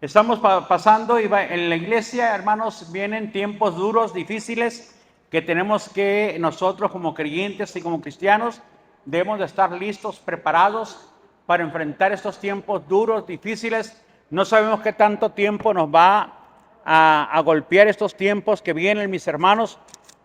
Estamos pasando en la iglesia, hermanos, vienen tiempos duros, difíciles, que tenemos que nosotros como creyentes y como cristianos debemos de estar listos, preparados para enfrentar estos tiempos duros, difíciles. No sabemos qué tanto tiempo nos va a golpear estos tiempos que vienen, mis hermanos,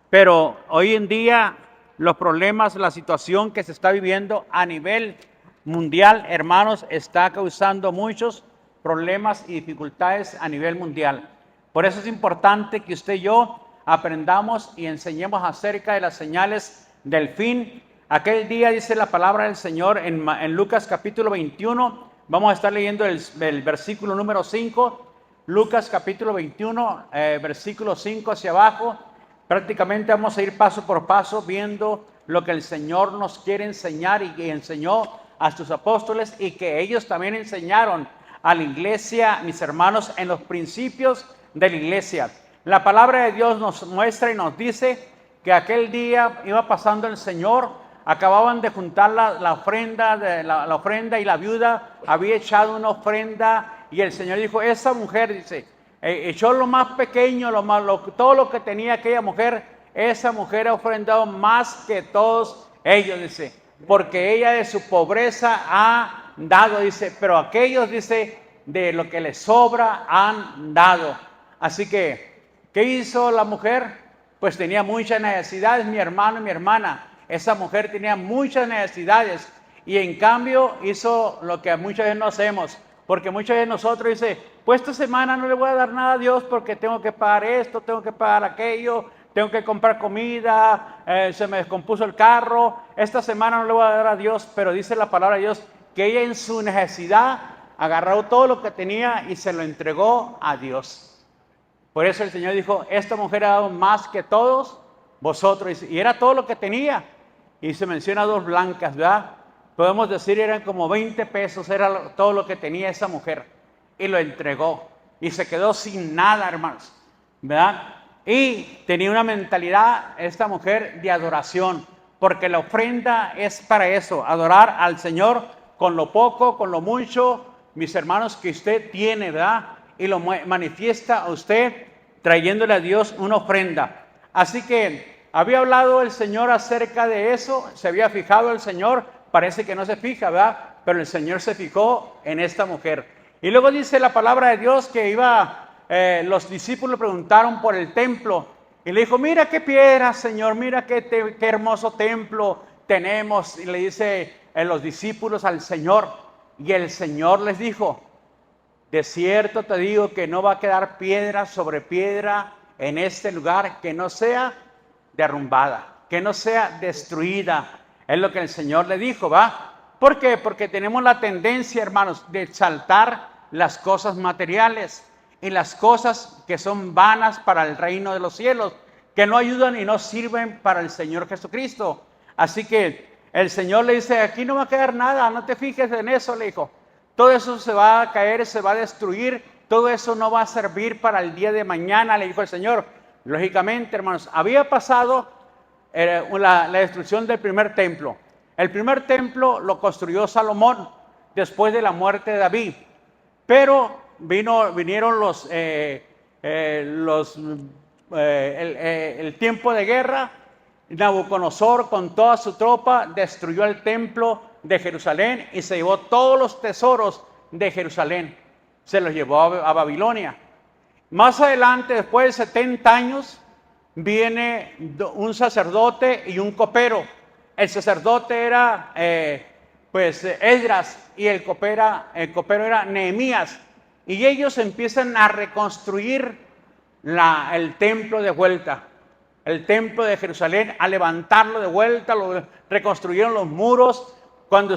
pero hoy en día los problemas, la situación que se está viviendo a nivel mundial, hermanos, está causando muchos problemas y dificultades a nivel mundial. Por eso es importante que usted y yo aprendamos y enseñemos acerca de las señales del fin. Aquel día dice la palabra del Señor en Lucas capítulo 21. Vamos a estar leyendo el versículo número 5. Lucas capítulo 21, versículo 5 hacia abajo. Prácticamente vamos a ir paso por paso viendo lo que el Señor nos quiere enseñar y que enseñó a sus apóstoles y que ellos también enseñaron a la iglesia, mis hermanos, en los principios de la iglesia. La palabra de Dios nos muestra y nos dice que aquel día iba pasando el Señor, acababan de juntar la ofrenda, la ofrenda, y la viuda había echado una ofrenda y el Señor dijo, esa mujer, dice, echó lo más pequeño, todo lo que tenía aquella mujer, esa mujer ha ofrendado más que todos ellos, dice, porque ella de su pobreza ha dado, dice, pero aquellos, dice, de lo que les sobra han dado. Así que, ¿qué hizo la mujer? Pues tenía muchas necesidades, mi hermano y mi hermana. Esa mujer tenía muchas necesidades y en cambio hizo lo que muchas veces no hacemos. Porque muchas veces nosotros dice, pues esta semana no le voy a dar nada a Dios porque tengo que pagar esto, tengo que pagar aquello, tengo que comprar comida, se me descompuso el carro, esta semana no le voy a dar a Dios, pero dice la palabra de Dios que ella en su necesidad agarró todo lo que tenía y se lo entregó a Dios. Por eso el Señor dijo, esta mujer ha dado más que todos vosotros, y era todo lo que tenía. Y se menciona dos blancas, ¿verdad? Podemos decir eran como 20 pesos, era todo lo que tenía esa mujer. Y lo entregó. Y se quedó sin nada, hermanos, ¿verdad? Y tenía una mentalidad, esta mujer, de adoración. Porque la ofrenda es para eso, adorar al Señor con lo poco, con lo mucho, mis hermanos, que usted tiene, ¿verdad? Y lo manifiesta a usted trayéndole a Dios una ofrenda. Así que había hablado el Señor acerca de eso, se había fijado el Señor, parece que no se fija, ¿verdad? Pero el Señor se fijó en esta mujer. Y luego dice la palabra de Dios que los discípulos preguntaron por el templo y le dijo, mira qué piedra, Señor, mira qué hermoso templo tenemos. Y le dice los discípulos al Señor, y el Señor les dijo, de cierto te digo que no va a quedar piedra sobre piedra en este lugar que no sea derrumbada, que no sea destruida. Es lo que el Señor le dijo, ¿va? ¿Por qué? Porque tenemos la tendencia, hermanos, de exaltar las cosas materiales y las cosas que son vanas para el reino de los cielos, que no ayudan y no sirven para el Señor Jesucristo. Así que el Señor le dice, aquí no va a quedar nada, no te fijes en eso, le dijo. Todo eso se va a caer, se va a destruir, todo eso no va a servir para el día de mañana, le dijo el Señor. Lógicamente, hermanos, había pasado la destrucción del primer templo. El primer templo lo construyó Salomón después de la muerte de David, pero vinieron el tiempo de guerra. Nabucodonosor con toda su tropa destruyó el templo de Jerusalén y se llevó todos los tesoros de Jerusalén. Se los llevó a Babilonia. Más adelante, después de 70 años, viene un sacerdote y un copero. El sacerdote era Esdras y el copero era Nehemías. Y ellos empiezan a reconstruir el templo de vuelta. El templo de Jerusalén, a levantarlo de vuelta, reconstruyeron los muros.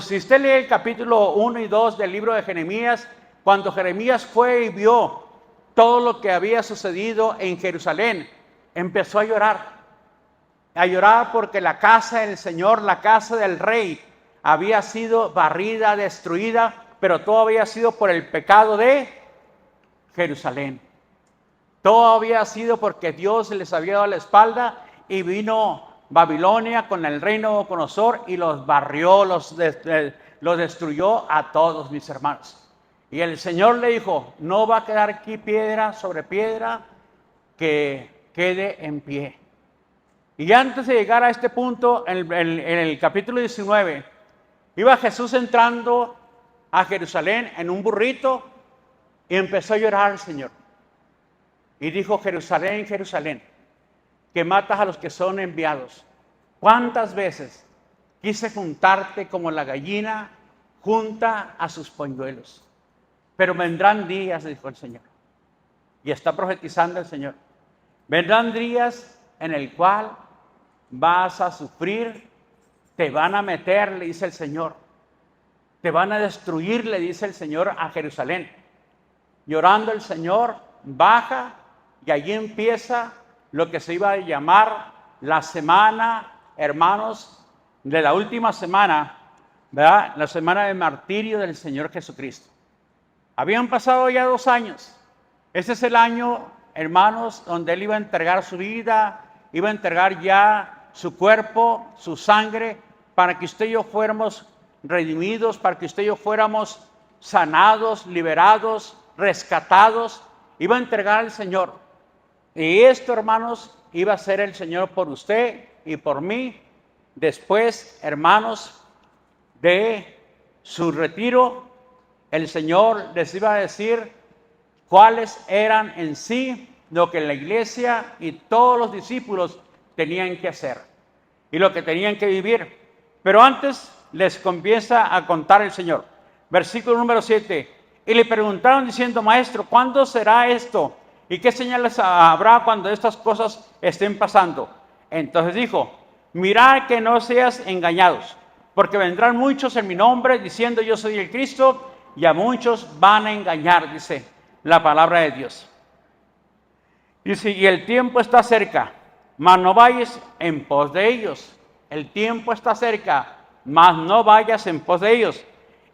Si usted lee el capítulo 1 y 2 del libro de Jeremías, cuando Jeremías fue y vio todo lo que había sucedido en Jerusalén, empezó a llorar porque la casa del Señor, la casa del rey, había sido barrida, destruida, pero todo había sido por el pecado de Jerusalén. Todo había sido porque Dios les había dado la espalda y vino Babilonia con el reino de Nabucodonosor y los barrió, los destruyó a todos, mis hermanos. Y el Señor le dijo, no va a quedar aquí piedra sobre piedra que quede en pie. Y antes de llegar a este punto, en el capítulo 19, iba Jesús entrando a Jerusalén en un burrito y empezó a llorar al Señor. Y dijo, Jerusalén, Jerusalén, que matas a los que son enviados. ¿Cuántas veces quise juntarte como la gallina junta a sus polluelos? Pero vendrán días, dijo el Señor. Y está profetizando el Señor. Vendrán días en el cual vas a sufrir, te van a meter, le dice el Señor. Te van a destruir, le dice el Señor a Jerusalén. Llorando el Señor, baja y allí empieza lo que se iba a llamar la semana, hermanos, de la última semana, ¿verdad? La semana de martirio del Señor Jesucristo. Habían pasado ya 2 años. Ese es el año, hermanos, donde Él iba a entregar su vida, iba a entregar ya su cuerpo, su sangre, para que usted y yo fuéramos redimidos, para que usted y yo fuéramos sanados, liberados, rescatados. Iba a entregar al Señor. Y esto, hermanos, iba a ser el Señor por usted y por mí. Después, hermanos, de su retiro, el Señor les iba a decir cuáles eran en sí lo que la iglesia y todos los discípulos tenían que hacer y lo que tenían que vivir. Pero antes les comienza a contar el Señor. Versículo número 7. Y le preguntaron diciendo, Maestro, ¿cuándo será esto? ¿Y qué señales habrá cuando estas cosas estén pasando? Entonces dijo, mirad que no seas engañados, porque vendrán muchos en mi nombre diciendo yo soy el Cristo, y a muchos van a engañar, dice la palabra de Dios. Dice, y el tiempo está cerca, mas no vayas en pos de ellos. El tiempo está cerca, mas no vayas en pos de ellos.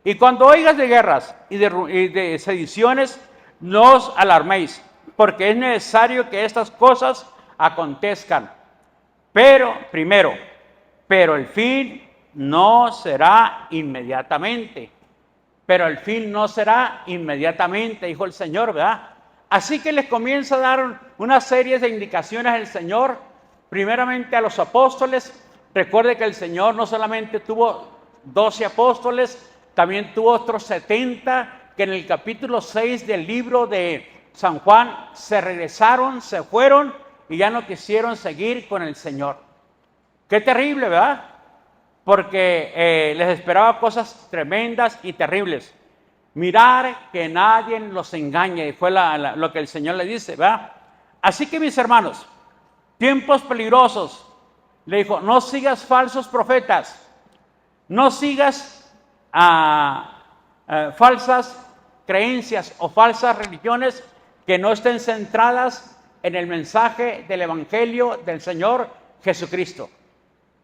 Y cuando oigas de guerras y de sediciones, no os alarméis, porque es necesario que estas cosas acontezcan. Pero el fin no será inmediatamente. Pero el fin no será inmediatamente, dijo el Señor, ¿verdad? Así que les comienza a dar una serie de indicaciones el Señor, primeramente a los apóstoles. Recuerde que el Señor no solamente tuvo 12 apóstoles, también tuvo otros 70 que en el capítulo 6 del libro de San Juan se regresaron, se fueron y ya no quisieron seguir con el Señor. Qué terrible, ¿verdad? Porque les esperaba cosas tremendas y terribles. Mirar que nadie los engañe, y fue lo que el Señor le dice, ¿verdad? Así que mis hermanos, tiempos peligrosos, le dijo, no sigas falsos profetas, no sigas falsas creencias o falsas religiones que no estén centradas en el mensaje del Evangelio del Señor Jesucristo.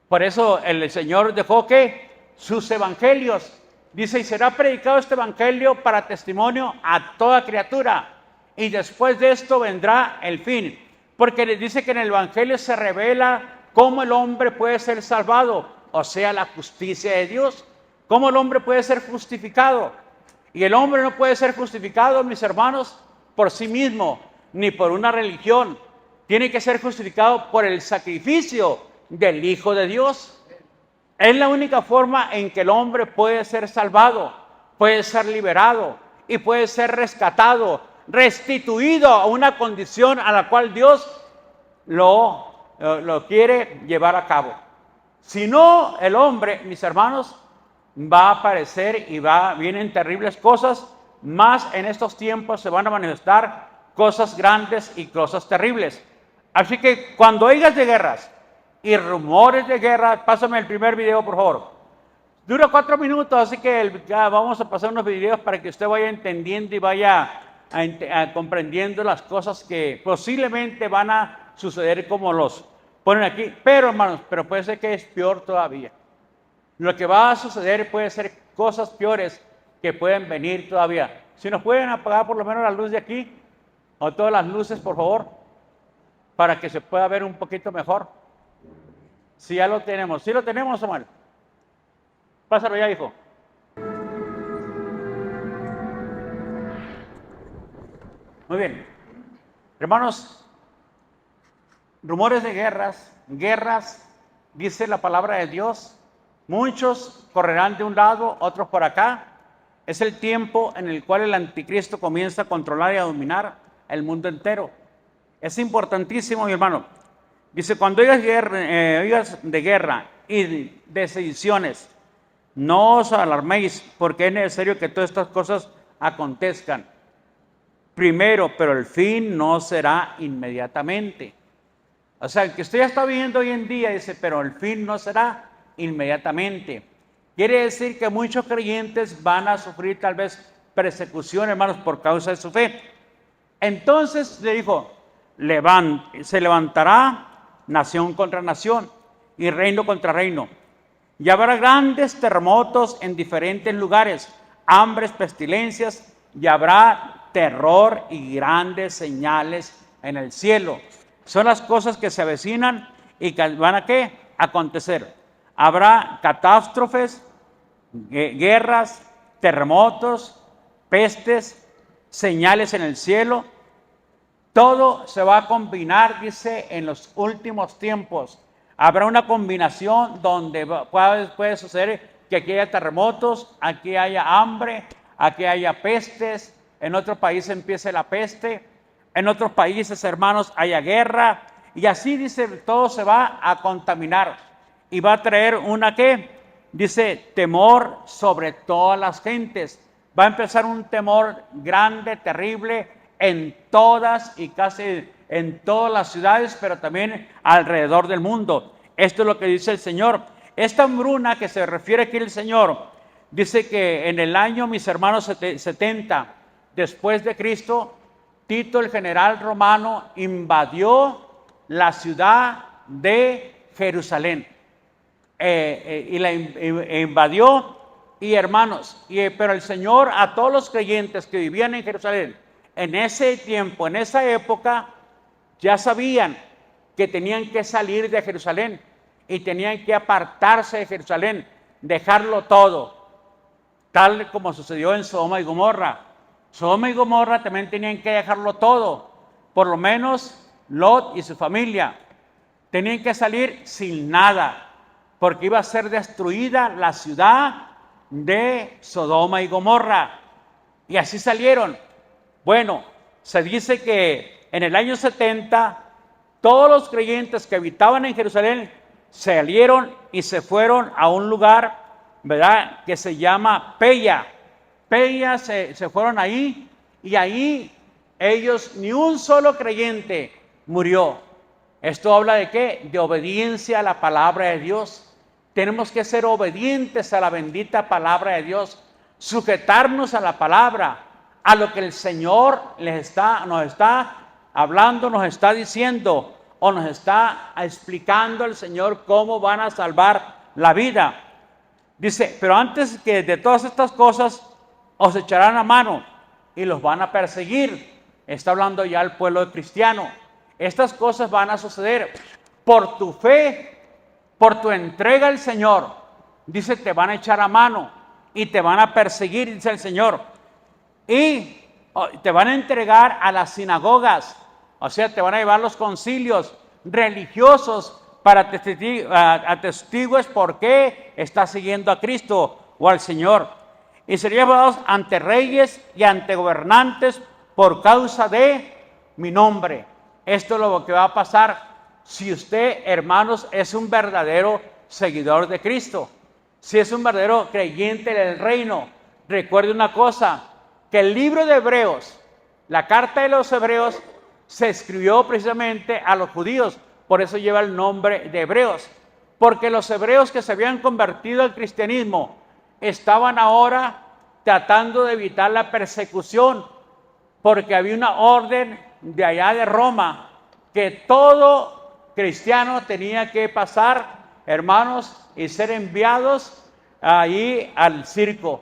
Por eso el Señor dejó que sus evangelios, dice, y será predicado este evangelio para testimonio a toda criatura. Y después de esto vendrá el fin. Porque les dice que en el evangelio se revela cómo el hombre puede ser salvado, o sea, la justicia de Dios. Cómo el hombre puede ser justificado. Y el hombre no puede ser justificado, mis hermanos, por sí mismo, ni por una religión. Tiene que ser justificado por el sacrificio del Hijo de Dios. Es la única forma en que el hombre puede ser salvado, puede ser liberado y puede ser rescatado, restituido a una condición a la cual Dios lo quiere llevar a cabo. Si no, el hombre, mis hermanos, va a aparecer y vienen terribles cosas, más en estos tiempos se van a manifestar cosas grandes y cosas terribles. Así que cuando oigas de guerras y rumores de guerra, pásame el primer video, por favor. Dura 4 minutos, así que vamos a pasar unos videos para que usted vaya entendiendo y vaya comprendiendo las cosas que posiblemente van a suceder como los ponen aquí. Pero, hermanos, pero puede ser que es peor todavía. Lo que va a suceder puede ser cosas peores que pueden venir todavía. Si nos pueden apagar por lo menos la luz de aquí, o todas las luces, por favor, para que se pueda ver un poquito mejor. Si ya lo tenemos. ¿Sí lo tenemos, Samuel? Pásalo ya, hijo. Muy bien. Hermanos, rumores de guerras, dice la palabra de Dios. Muchos correrán de un lado, otros por acá. Es el tiempo en el cual el anticristo comienza a controlar y a dominar el mundo entero. Es importantísimo, mi hermano. Dice, cuando oigas de guerra y de sediciones, no os alarméis, porque es necesario que todas estas cosas acontezcan primero, pero el fin no será inmediatamente. O sea, el que usted ya está viendo hoy en día, dice, pero el fin no será inmediatamente. Quiere decir que muchos creyentes van a sufrir tal vez persecución, hermanos, por causa de su fe. Entonces le dijo, se levantará nación contra nación y reino contra reino. Y habrá grandes terremotos en diferentes lugares, hambres, pestilencias, y habrá terror y grandes señales en el cielo. Son las cosas que se avecinan y que van a ¿qué? Acontecer. Habrá catástrofes, guerras, terremotos, pestes, señales en el cielo. Todo se va a combinar, dice, en los últimos tiempos. Habrá una combinación donde puede suceder que aquí haya terremotos, aquí haya hambre, aquí haya pestes, en otro país empiece la peste, en otros países, hermanos, haya guerra, y así, dice, todo se va a contaminar y va a traer una ¿qué? Dice, temor sobre todas las gentes. Va a empezar un temor grande, terrible, en todas y casi en todas las ciudades, pero también alrededor del mundo. Esto es lo que dice el Señor. Esta hambruna que se refiere aquí el Señor, dice que en el año, mis hermanos, 70 después de Cristo, Tito, el general romano, invadió la ciudad de Jerusalén. Y la invadió, y hermanos, pero el Señor a todos los creyentes que vivían en Jerusalén, en ese tiempo, en esa época, ya sabían que tenían que salir de Jerusalén y tenían que apartarse de Jerusalén, dejarlo todo, tal como sucedió en Sodoma y Gomorra. Sodoma y Gomorra también tenían que dejarlo todo, por lo menos Lot y su familia. Tenían que salir sin nada, porque iba a ser destruida la ciudad de Sodoma y Gomorra. Y así salieron. Bueno, se dice que en el año 70, todos los creyentes que habitaban en Jerusalén salieron y se fueron a un lugar, ¿verdad?, que se llama Peya. Peya se fueron ahí, y ahí ellos, ni un solo creyente murió. Esto habla de ¿qué? De obediencia a la palabra de Dios. Tenemos que ser obedientes a la bendita palabra de Dios, sujetarnos a la palabra, a lo que el Señor nos está hablando, nos está diciendo, o nos está explicando el Señor cómo van a salvar la vida. Dice, pero antes que de todas estas cosas, os echarán a mano y los van a perseguir. Está hablando ya el pueblo cristiano. Estas cosas van a suceder por tu fe, por tu entrega al Señor. Dice, te van a echar a mano y te van a perseguir, dice el Señor. Y te van a entregar a las sinagogas, o sea, te van a llevar los concilios religiosos para atestigues por qué estás siguiendo a Cristo o al Señor. Y serían llevados ante reyes y ante gobernantes por causa de mi nombre. Esto es lo que va a pasar si usted, hermanos, es un verdadero seguidor de Cristo. Si es un verdadero creyente del reino. Recuerde una cosa, que el libro de Hebreos, la carta de los Hebreos, se escribió precisamente a los judíos. Por eso lleva el nombre de Hebreos. Porque los hebreos que se habían convertido al cristianismo estaban ahora tratando de evitar la persecución, porque había una orden de allá de Roma que todo cristiano tenía que pasar, hermanos, y ser enviados ahí al circo,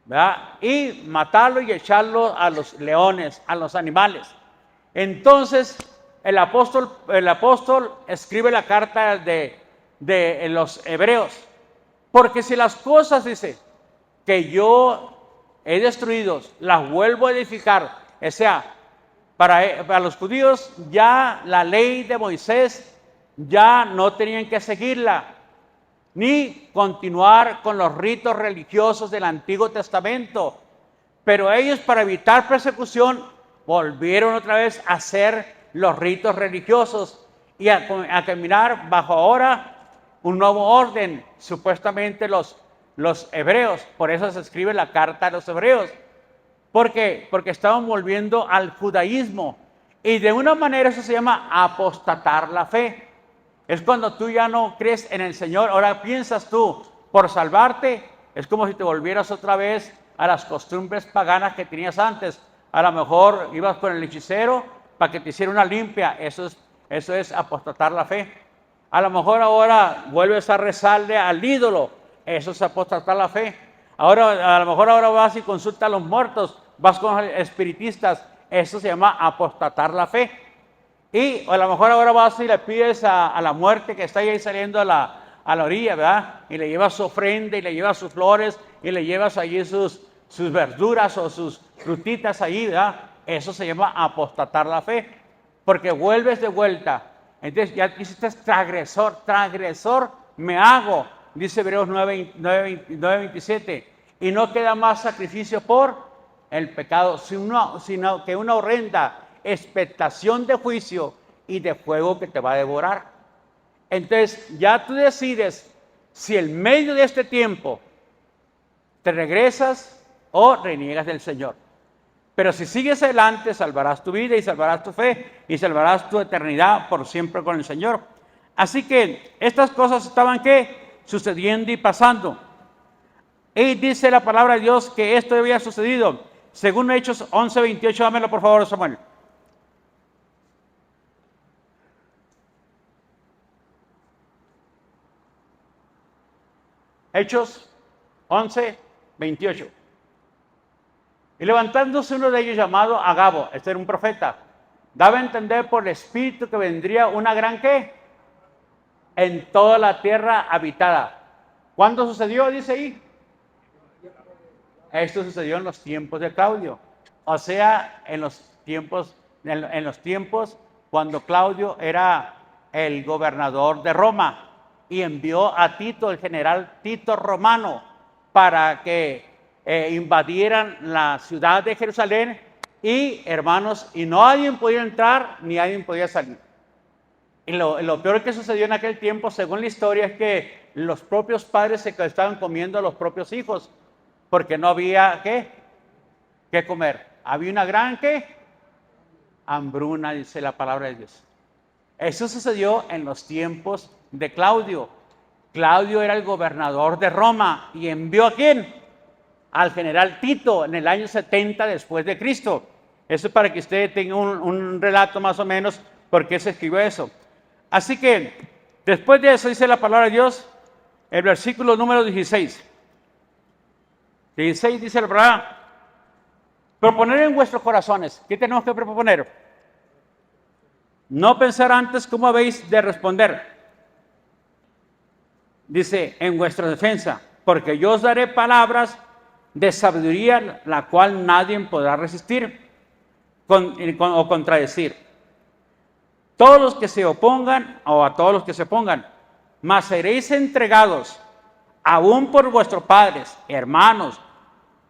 ¿verdad? Y matarlo y echarlo a los leones, a los animales. Entonces el apóstol escribe la carta de los hebreos, porque si las cosas, dice, que yo he destruido, las vuelvo a edificar, o sea, Para los judíos ya la ley de Moisés ya no tenían que seguirla, ni continuar con los ritos religiosos del Antiguo Testamento. Pero ellos, para evitar persecución, volvieron otra vez a hacer los ritos religiosos y a caminar bajo ahora un nuevo orden, supuestamente los hebreos. Por eso se escribe la carta a los hebreos. ¿Por qué? Porque estaban volviendo al judaísmo. Y de una manera eso se llama apostatar la fe. Es cuando tú ya no crees en el Señor. Ahora piensas tú, por salvarte, es como si te volvieras otra vez a las costumbres paganas que tenías antes. A lo mejor ibas con el hechicero para que te hiciera una limpia. Eso es apostatar la fe. A lo mejor ahora vuelves a rezarle al ídolo. Eso es apostatar la fe. Ahora, a lo mejor ahora vas y consultas a los muertos. Vas con los espiritistas. Eso se llama apostatar la fe. Y a lo mejor ahora vas y le pides a la muerte que está ahí saliendo a la orilla, ¿verdad? Y le llevas su ofrenda y le llevas sus flores y le llevas allí sus verduras o sus frutitas ahí, ¿verdad? Eso se llama apostatar la fe, porque vuelves de vuelta. Entonces ya hiciste transgresor me hago, dice Hebreos 9:27, y no queda más sacrificio por el pecado, sino que una horrenda expectación de juicio y de fuego que te va a devorar. Entonces ya tú decides si en medio de este tiempo te regresas o reniegas del Señor. Pero si sigues adelante, salvarás tu vida y salvarás tu fe y salvarás tu eternidad por siempre con el Señor. Así que estas cosas estaban ¿qué? Sucediendo y pasando. Y dice la palabra de Dios que esto había sucedido. Según Hechos 11:28, dámelo por favor, Samuel. Hechos 11:28. Y levantándose uno de ellos llamado Agabo, este era un profeta, daba a entender por el Espíritu que vendría una gran ¿qué? En toda la tierra habitada. ¿Cuándo sucedió? Dice ahí. Esto sucedió en los tiempos de Claudio. O sea, en los tiempos cuando Claudio era el gobernador de Roma y envió a Tito, el general Tito romano, para que invadieran la ciudad de Jerusalén y, hermanos, y nadie podía entrar ni nadie podía salir. Y lo peor que sucedió en aquel tiempo, según la historia, es que los propios padres se estaban comiendo a los propios hijos porque no había ¿qué comer? Había una gran hambruna, dice la palabra de Dios. Eso sucedió en los tiempos de Claudio. Claudio era el gobernador de Roma y envió ¿a quién? Al general Tito en el año 70 después de Cristo. Eso es para que usted tenga un relato más o menos por qué se escribió eso. Así que después de eso dice la palabra de Dios, el versículo número 16. 16 dice la palabra, proponer en vuestros corazones. ¿Qué tenemos que proponer? No pensar antes cómo habéis de responder. Dice, en vuestra defensa, porque yo os daré palabras de sabiduría, la cual nadie podrá resistir o contradecir. Todos los que se opongan, o a todos los que se opongan, mas seréis entregados, aún por vuestros padres, hermanos,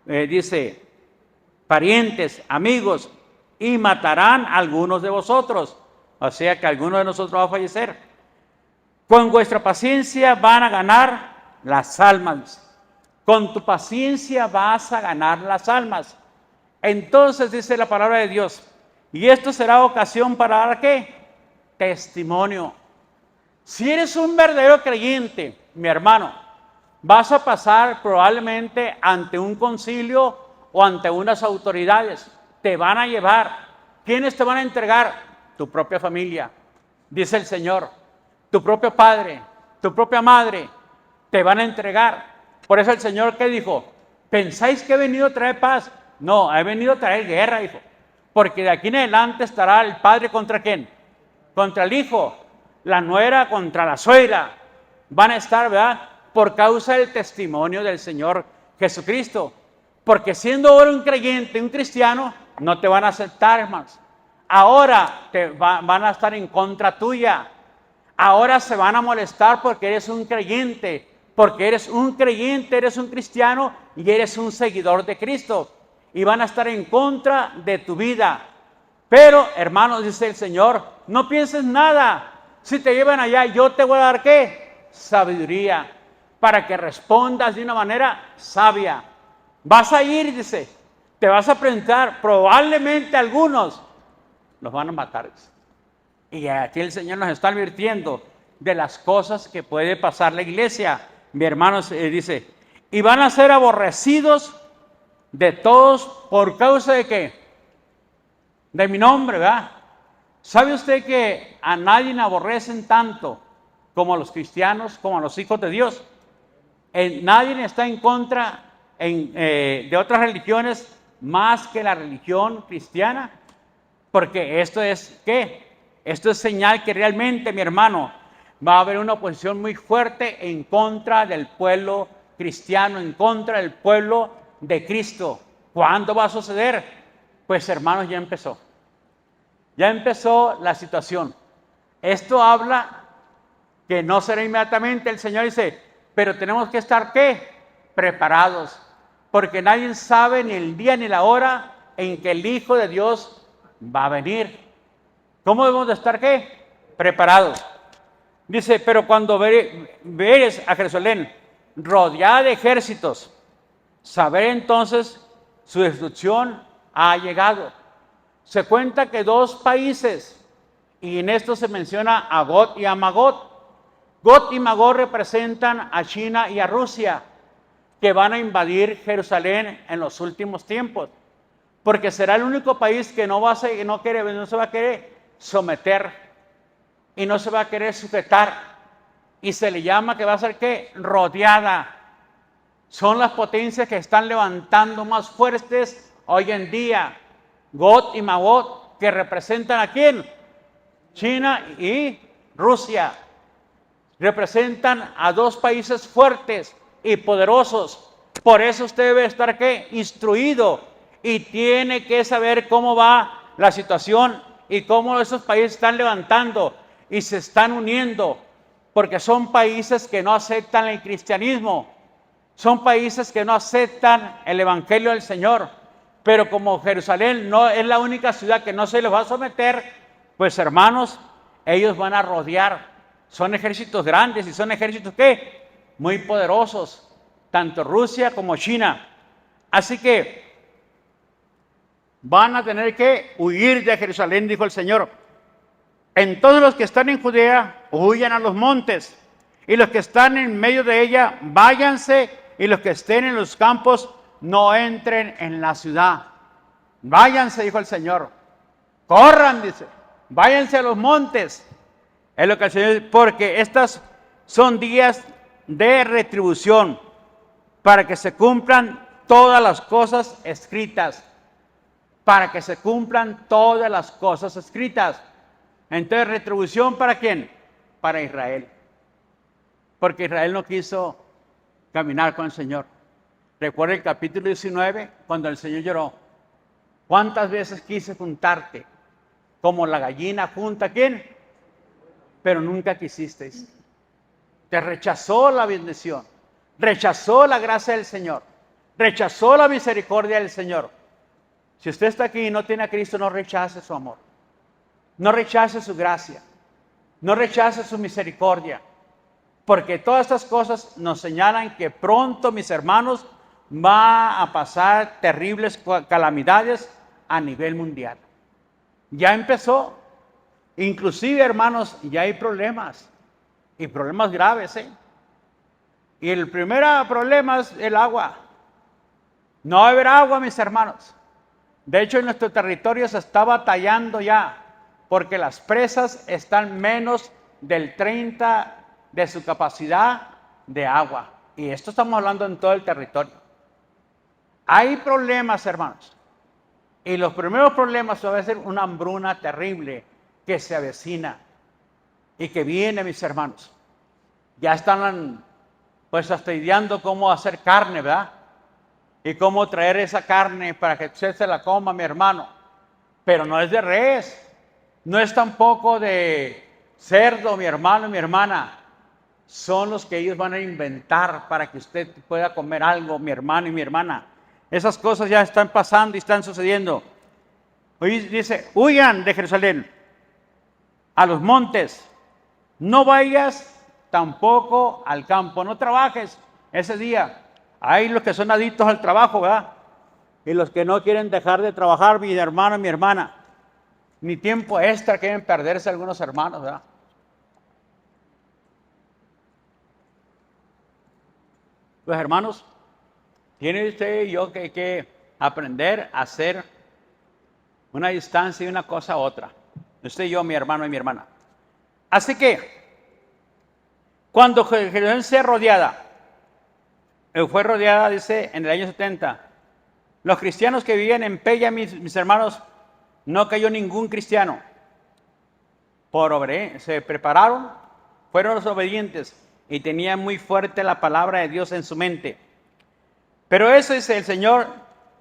dice, parientes, amigos, y matarán a algunos de vosotros. O sea que alguno de nosotros va a fallecer. Con vuestra paciencia van a ganar las almas. Con tu paciencia vas a ganar las almas. Entonces dice la palabra de Dios, y esto será ocasión para dar ¿qué? Testimonio. Si eres un verdadero creyente, mi hermano, vas a pasar probablemente ante un concilio o ante unas autoridades. Te van a llevar. ¿Quiénes te van a entregar? Tu propia familia, dice el Señor. Tu propio padre, tu propia madre, te van a entregar. Por eso el Señor, ¿qué dijo? ¿Pensáis que he venido a traer paz? No, he venido a traer guerra, dijo. Porque de aquí en adelante estará el padre contra ¿quién? Contra el hijo, la nuera contra la suegra. Van a estar, ¿verdad? Por causa del testimonio del Señor Jesucristo. Porque siendo ahora un creyente, un cristiano, no te van a aceptar, hermanos. Ahora van a estar en contra tuya. Ahora se van a molestar porque eres un creyente. Porque eres un creyente, eres un cristiano y eres un seguidor de Cristo. Y van a estar en contra de tu vida. Pero, hermanos, dice el Señor, no pienses nada. Si te llevan allá, yo te voy a dar ¿qué? Sabiduría. Para que respondas de una manera sabia. Vas a ir, dice, te vas a presentar, probablemente algunos los van a matar. Y aquí el Señor nos está advirtiendo de las cosas que puede pasar la iglesia. Mi hermano dice, y van a ser aborrecidos de todos por causa de qué? De mi nombre, ¿verdad? ¿Sabe usted que a nadie aborrecen tanto como a los cristianos, como a los hijos de Dios? Nadie está en contra de otras religiones más que la religión cristiana, porque esto es ¿qué? Esto es señal que realmente, mi hermano, va a haber una oposición muy fuerte en contra del pueblo cristiano, en contra del pueblo de Cristo. ¿Cuándo va a suceder? Pues, hermanos, ya empezó. Ya empezó la situación. Esto habla que no será inmediatamente. El Señor dice, pero tenemos que estar ¿qué? Preparados, porque nadie sabe ni el día ni la hora en que el Hijo de Dios va a venir. ¿Cómo debemos de estar qué? Preparados. Dice, pero cuando veres a Jerusalén rodeada de ejércitos, saber entonces su destrucción ha llegado. Se cuenta que dos países, y en esto se menciona a Gog y a Magog. Gog y Magog representan a China y a Rusia, que van a invadir Jerusalén en los últimos tiempos, porque será el único país que no se va a querer someter y no se va a querer sujetar, y se le llama que va a ser ¿qué? Rodeada. Son las potencias que están levantando más fuertes hoy en día. Gog y Magog, que representan ¿a quién? China y Rusia. Representan a dos países fuertes y poderosos. Por eso usted debe estar ¿qué? Instruido, y tiene que saber cómo va la situación y cómo esos países están levantando y se están uniendo, porque son países que no aceptan el cristianismo, son países que no aceptan el evangelio del Señor. Pero como Jerusalén no es la única ciudad que no se les va a someter, pues, hermanos, ellos van a rodear. Son ejércitos grandes y son ejércitos ¿qué? Muy poderosos, tanto Rusia como China. Así que van a tener que huir de Jerusalén, dijo el Señor. Entonces los que están en Judea huyan a los montes, y los que están en medio de ella váyanse, y los que estén en los campos no entren en la ciudad. Váyanse, dijo el Señor. Corran, dice. Váyanse a los montes. Es lo que el Señor dice, porque estas son días de retribución, para que se cumplan todas las cosas escritas. Para que se cumplan todas las cosas escritas. Entonces, ¿retribución para quién? Para Israel. Porque Israel no quiso caminar con el Señor. Recuerda el capítulo 19, cuando el Señor lloró. ¿Cuántas veces quise juntarte? Como la gallina junta, ¿quién? Pero nunca quisisteis. Te rechazó la bendición. Rechazó la gracia del Señor. Rechazó la misericordia del Señor. Si usted está aquí y no tiene a Cristo, no rechace su amor. No rechace su gracia. No rechace su misericordia. Porque todas estas cosas nos señalan que pronto, mis hermanos, va a pasar terribles calamidades a nivel mundial. Ya empezó. Inclusive, hermanos, ya hay problemas. Y problemas graves, ¿eh? Y el primer problema es el agua. No va a haber agua, mis hermanos. De hecho, en nuestro territorio se está batallando ya, porque las presas están menos del 30% de su capacidad de agua. Y esto estamos hablando en todo el territorio. Hay problemas, hermanos. Y los primeros problemas va a ser una hambruna terrible que se avecina y que viene, mis hermanos. Ya están pues hasta ideando cómo hacer carne, ¿verdad? Y cómo traer esa carne para que usted se la coma, mi hermano. pero no es de res, no es tampoco de cerdo, mi hermano y mi hermana. Son los que ellos van a inventar para que usted pueda comer algo, mi hermano y mi hermana. Esas cosas ya están pasando y están sucediendo. Hoy dice, huyan de Jerusalén a los montes, no vayas tampoco al campo, no trabajes ese día. Hay los que son adictos al trabajo, ¿verdad? Y los que no quieren dejar de trabajar, mi hermano y mi hermana. Ni tiempo extra quieren perderse algunos hermanos, ¿verdad? Pues hermanos, tiene usted y yo que aprender a hacer una distancia y una cosa a otra. Usted y yo, mi hermano y mi hermana. Así que, cuando Jerusalén fue rodeada, dice, en el año 70, los cristianos que vivían en Pella, mis hermanos, no cayó ningún cristiano. Se prepararon, fueron los obedientes y tenían muy fuerte la palabra de Dios en su mente. Pero eso dice, el Señor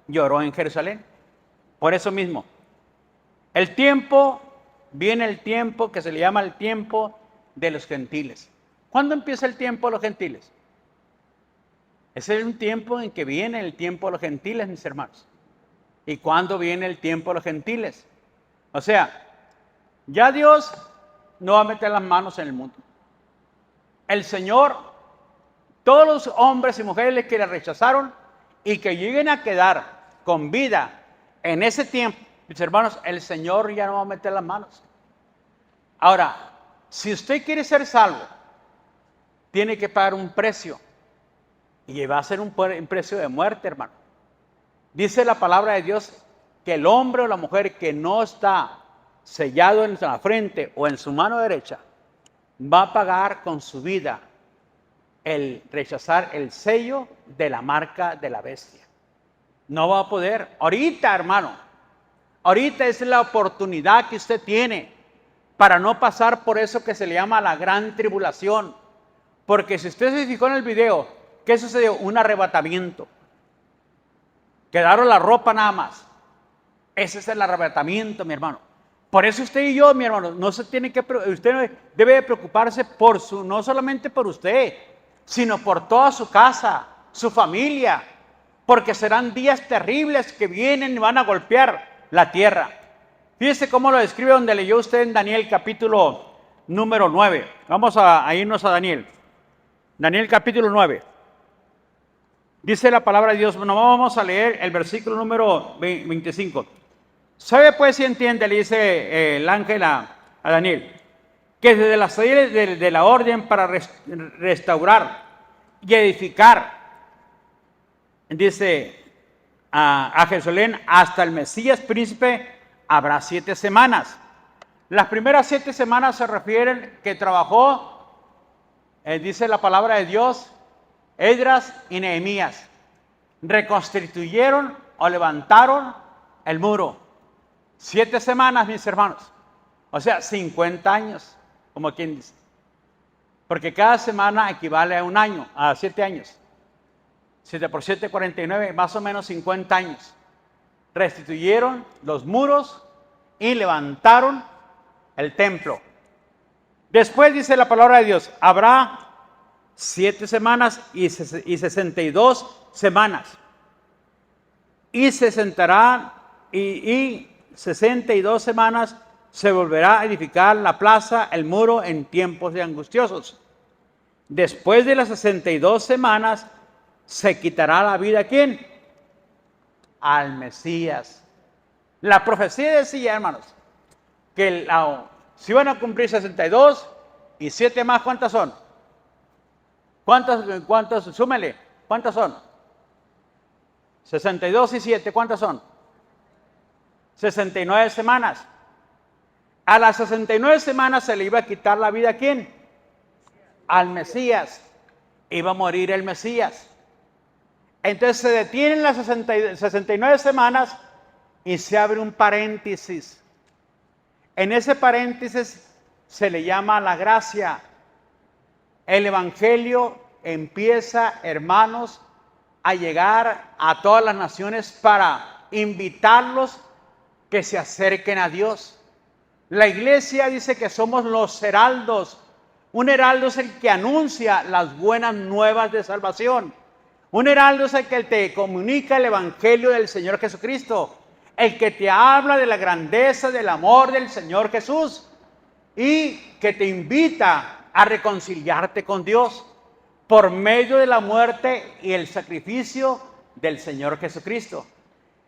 lloró en Jerusalén. Por eso mismo. Viene el tiempo que se le llama el tiempo de los gentiles. ¿Cuándo empieza el tiempo de los gentiles? Ese es un tiempo en que viene el tiempo de los gentiles, mis hermanos. ¿Y cuándo viene el tiempo de los gentiles? O sea, ya Dios no va a meter las manos en el mundo. El Señor, todos los hombres y mujeres que le rechazaron y que lleguen a quedar con vida en ese tiempo, mis hermanos, el Señor ya no va a meter las manos. Ahora, si usted quiere ser salvo, tiene que pagar un precio. Y va a ser un precio de muerte, hermano. Dice la palabra de Dios que el hombre o la mujer que no está sellado en la frente o en su mano derecha, va a pagar con su vida el rechazar el sello de la marca de la bestia. No va a poder. Ahorita, hermano, ahorita es la oportunidad que usted tiene para no pasar por eso que se le llama la gran tribulación. Porque si usted se fijó en el video, ¿qué sucedió? Un arrebatamiento. Quedaron la ropa nada más. Ese es el arrebatamiento, mi hermano. Por eso usted y yo, mi hermano, usted debe preocuparse no solamente por usted, sino por toda su casa, su familia, porque serán días terribles que vienen y van a golpear la tierra. Fíjese cómo lo describe donde leyó usted en Daniel capítulo número 9. Vamos a irnos a Daniel. Daniel capítulo 9. Dice la palabra de Dios, no vamos a leer el versículo número 25. ¿Sabe pues si entiende? Le dice el ángel a Daniel, que desde las sedes de la orden para restaurar y edificar, dice a Jerusalén hasta el Mesías príncipe, habrá 7 semanas. Las primeras 7 semanas se refieren que trabajó, dice la palabra de Dios, Esdras y Nehemías. Reconstituyeron o levantaron el muro. 7 semanas, mis hermanos. O sea, 50 años, como quien dice. Porque cada semana equivale a un año, a 7 años. 7 por 7, 49, más o menos 50 años. Restituyeron los muros y levantaron el templo. Después dice la palabra de Dios, habrá 7 semanas y 62 semanas. Y se sentará y 62 semanas se volverá a edificar la plaza, el muro en tiempos de angustiosos. Después de las 62 semanas se quitará la vida ¿a quién? Al Mesías. La profecía decía, hermanos, que si van a cumplir 62 y 7 más, ¿cuántas son? ¿Cuántas? Súmele, ¿cuántas son? 62 y 7, ¿cuántas son? 69 semanas. A las 69 semanas se le iba a quitar la vida ¿a quién? Al Mesías. Iba a morir el Mesías. Entonces se detienen las 69 semanas y se abre un paréntesis. En ese paréntesis se le llama la gracia. El Evangelio empieza, hermanos, a llegar a todas las naciones para invitarlos que se acerquen a Dios. La iglesia dice que somos los heraldos. Un heraldo es el que anuncia las buenas nuevas de salvación. Un heraldo es el que te comunica el evangelio del Señor Jesucristo, el que te habla de la grandeza del amor del Señor Jesús y que te invita a reconciliarte con Dios por medio de la muerte y el sacrificio del Señor Jesucristo.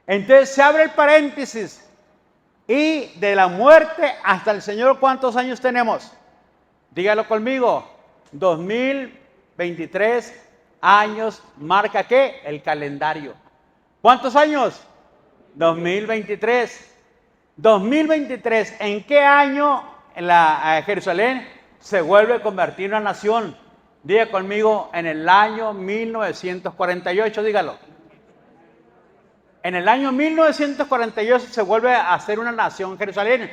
Entonces se abre el paréntesis y de la muerte hasta el Señor, ¿cuántos años tenemos? Dígalo conmigo, 2023 años, marca ¿qué? El calendario. ¿Cuántos años? 2023. 2023, ¿en qué año Jerusalén se vuelve a convertir en una nación? Diga conmigo, en el año 1948, dígalo. En el año 1948 se vuelve a hacer una nación Jerusalén.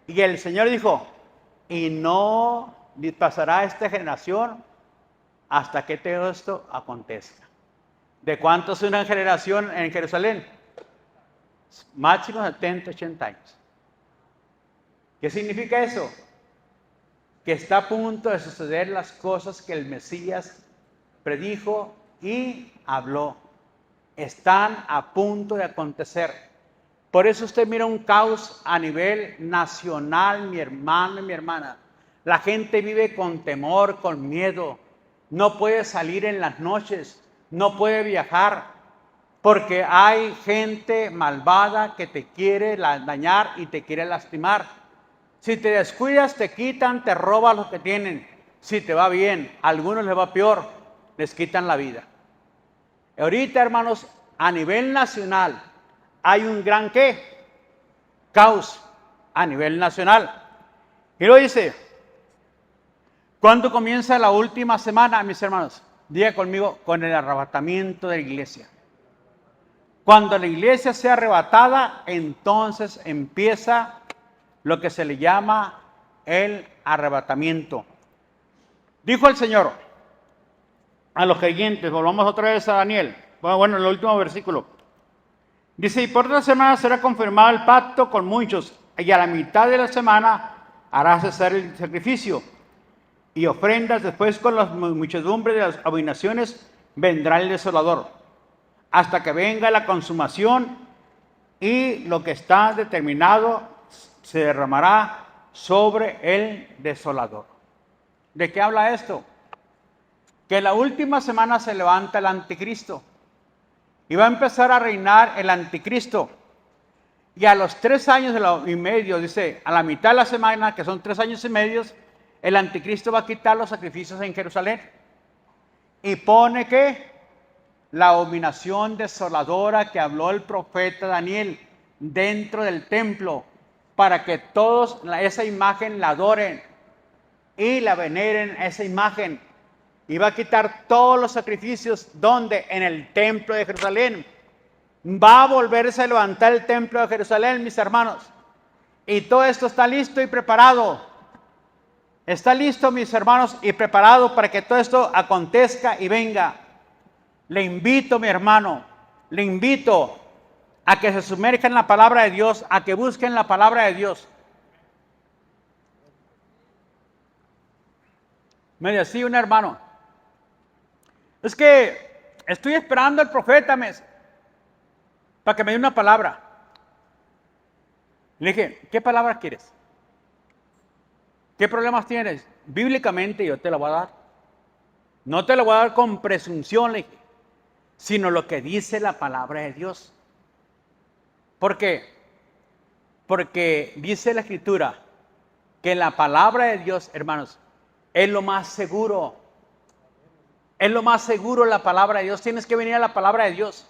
Y el Señor dijo, y no pasará esta generación hasta que todo esto acontezca. ¿De cuánto es una generación en Jerusalén? Máximo 70, 80 años. ¿Qué significa eso? Que está a punto de suceder las cosas que el Mesías predijo y habló. Están a punto de acontecer. Por eso usted mira un caos a nivel nacional, mi hermano y mi hermana. La gente vive con temor, con miedo. No puede salir en las noches, no puede viajar, porque hay gente malvada que te quiere dañar y te quiere lastimar. Si te descuidas, te quitan, te roban lo que tienen. Si te va bien, a algunos les va peor, les quitan la vida. Ahorita, hermanos, a nivel nacional, hay un gran ¿qué? Caos a nivel nacional. Y lo dice, ¿cuándo comienza la última semana, mis hermanos? Diga conmigo, con el arrebatamiento de la iglesia. Cuando la iglesia sea arrebatada, entonces empieza lo que se le llama el arrebatamiento. Dijo el Señor a los creyentes, volvamos otra vez a Daniel, bueno, el último versículo. Dice, y por 3 semanas será confirmado el pacto con muchos, y a la mitad de la semana hará cesar el sacrificio y ofrendas. Después, con las muchedumbres de las abominaciones, vendrá el desolador, hasta que venga la consumación, y lo que está determinado se derramará sobre el desolador. ¿De qué habla esto? Que la última semana se levanta el anticristo y va a empezar a reinar el anticristo. Y a los 3 años y medio, dice, a la mitad de la semana, que son 3 años y medio, el anticristo va a quitar los sacrificios en Jerusalén y pone que la abominación desoladora que habló el profeta Daniel dentro del templo, para que todos esa imagen la adoren y la veneren esa imagen. Y va a quitar todos los sacrificios, ¿dónde? En el templo de Jerusalén. Va a volverse a levantar el templo de Jerusalén, mis hermanos. Y todo esto está listo y preparado. Está listo, mis hermanos, y preparado para que todo esto acontezca y venga. Le invito, mi hermano, le invito a que se sumerja en la palabra de Dios, a que busquen la palabra de Dios. Me decía un hermano, es que estoy esperando al profeta para que me dé una palabra. Le dije, ¿qué palabra quieres? ¿Qué problemas tienes? Bíblicamente yo te la voy a dar. No te la voy a dar con presunción, le dije, sino lo que dice la palabra de Dios. ¿Por qué? Porque dice la Escritura que la palabra de Dios, hermanos, es lo más seguro. Es lo más seguro la palabra de Dios. Tienes que venir a la palabra de Dios.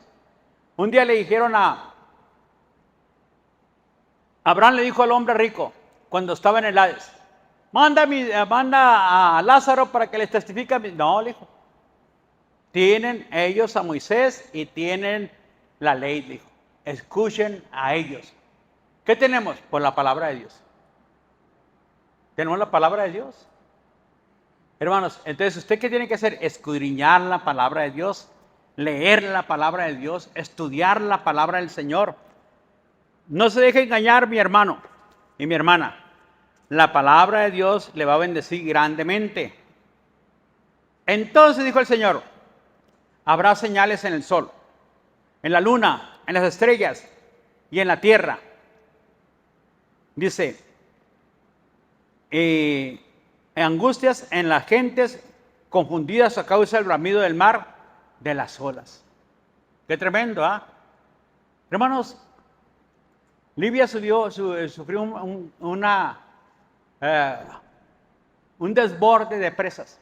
Un día le dijeron Abraham le dijo al hombre rico, cuando estaba en el Hades, manda a Lázaro para que les testifique. No, le dijo, tienen ellos a Moisés y tienen la ley, dijo. Escuchen a ellos. ¿Qué tenemos? Pues la palabra de Dios. Tenemos la palabra de Dios. Hermanos, entonces, ¿usted qué tiene que hacer? Escudriñar la palabra de Dios, leer la palabra de Dios, estudiar la palabra del Señor. No se deje engañar, mi hermano y mi hermana. La palabra de Dios le va a bendecir grandemente. Entonces dijo el Señor, habrá señales en el sol, en la luna, en las estrellas y en la tierra. Dice, angustias en las gentes confundidas a causa del bramido del mar, de las olas. Qué tremendo, ¿ah? Hermanos, Libia sufrió un desborde de presas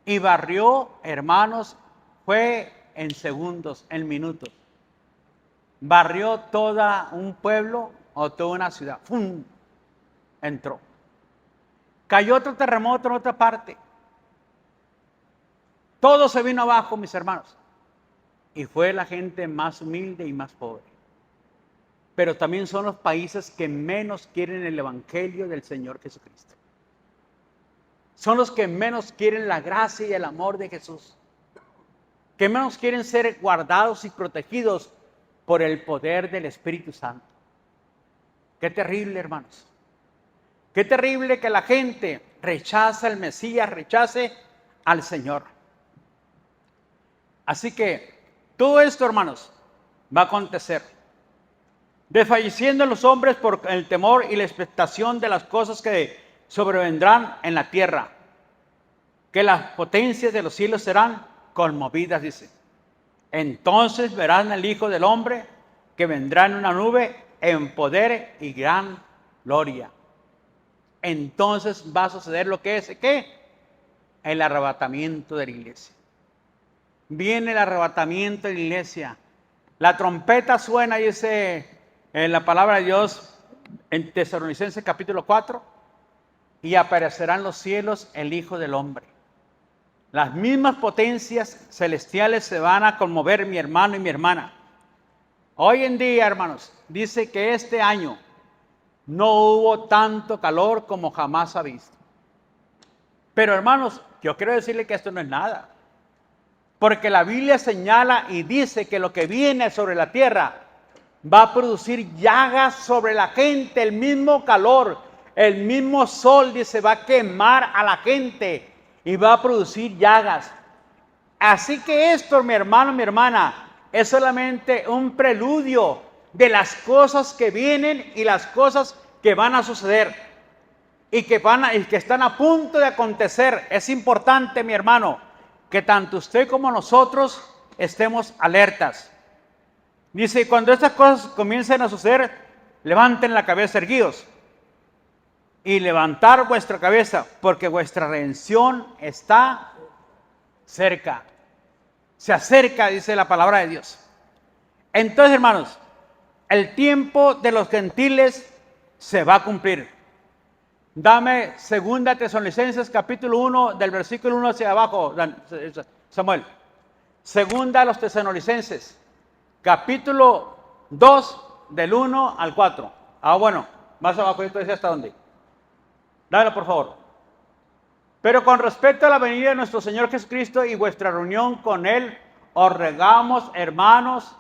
y barrió, hermanos, fue en segundos, en minutos. Barrió todo un pueblo o toda una ciudad. ¡Fum! Entró. Cayó otro terremoto en otra parte. Todo se vino abajo, mis hermanos. Y fue la gente más humilde y más pobre. Pero también son los países que menos quieren el evangelio del Señor Jesucristo. Son los que menos quieren la gracia y el amor de Jesús. Que menos quieren ser guardados y protegidos por el poder del Espíritu Santo. Qué terrible, hermanos. Qué terrible que la gente rechace al Mesías, rechace al Señor. Así que todo esto, hermanos, va a acontecer. Desfalleciendo los hombres por el temor y la expectación de las cosas que sobrevendrán en la tierra, que las potencias de los cielos serán conmovidas, dice. Entonces verán al Hijo del Hombre que vendrá en una nube en poder y gran gloria. Entonces va a suceder lo que es, ¿qué? El arrebatamiento de la iglesia. Viene el arrebatamiento de la iglesia. La trompeta suena, dice en la palabra de Dios en Tesalonicenses capítulo 4, y aparecerá en los cielos el Hijo del Hombre. Las mismas potencias celestiales se van a conmover, mi hermano y mi hermana. Hoy en día, hermanos, dice que este año no hubo tanto calor como jamás ha visto. Pero, hermanos, yo quiero decirle que esto no es nada. Porque la Biblia señala y dice que lo que viene sobre la tierra va a producir llagas sobre la gente. El mismo calor, el mismo sol, dice, va a quemar a la gente y va a producir llagas. Así que esto, mi hermano, mi hermana, es solamente un preludio de las cosas que vienen y las cosas que van a suceder y que están a punto de acontecer. Es importante, mi hermano, que tanto usted como nosotros estemos alertas. Dice, cuando estas cosas comiencen a suceder, levanten la cabeza erguidos y levantar vuestra cabeza, porque vuestra redención está cerca. Se acerca, dice la palabra de Dios. Entonces, hermanos, el tiempo de los gentiles se va a cumplir. Dame 2 Tesalonicenses capítulo 1 del versículo 1 hacia abajo, Samuel. 2 Tesalonicenses capítulo 2 del 1 al 4. Bueno, más abajo, esto dice hasta dónde. Dámelo, por favor. Pero con respecto a la venida de nuestro Señor Jesucristo y vuestra reunión con Él, os rogamos, hermanos,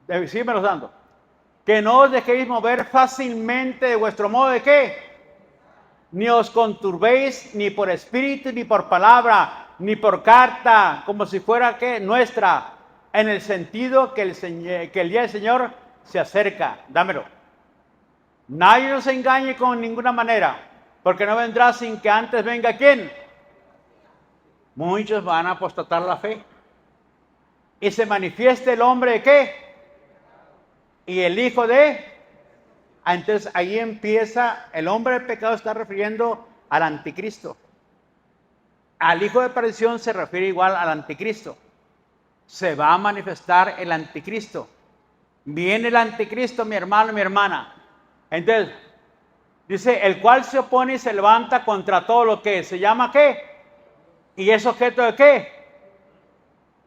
síguemelos dando, que no os dejéis mover fácilmente de vuestro modo de ¿qué? Ni os conturbéis ni por espíritu, ni por palabra, ni por carta, como si fuera ¿qué? Nuestra, en el sentido que el día del Señor se acerca. Dámelo. Nadie nos engañe con ninguna manera, porque no vendrá sin que antes venga ¿quién? Muchos van a apostatar la fe. Y se manifieste el hombre de ¿qué? Y el hijo de... Entonces ahí empieza, el hombre del pecado está refiriendo al anticristo. Al hijo de perdición se refiere igual al anticristo. Se va a manifestar el anticristo. Viene el anticristo, mi hermano y mi hermana. Entonces, dice, el cual se opone y se levanta contra todo lo que se llama ¿qué? ¿Y es objeto de qué?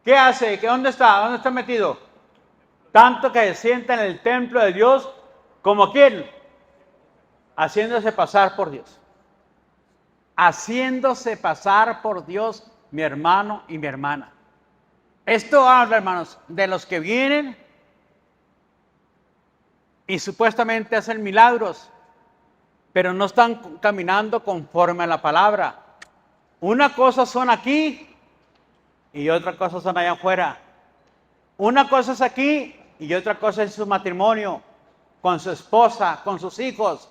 ¿Qué hace? ¿Dónde está? ¿Dónde está metido? Tanto que se sienta en el templo de Dios, ¿como quién? Haciéndose pasar por Dios. Haciéndose pasar por Dios, mi hermano y mi hermana. Esto habla, hermanos, de los que vienen y supuestamente hacen milagros, pero no están caminando conforme a la palabra. Una cosa son aquí y otra cosa son allá afuera. Una cosa es aquí y otra cosa es su matrimonio, con su esposa, con sus hijos.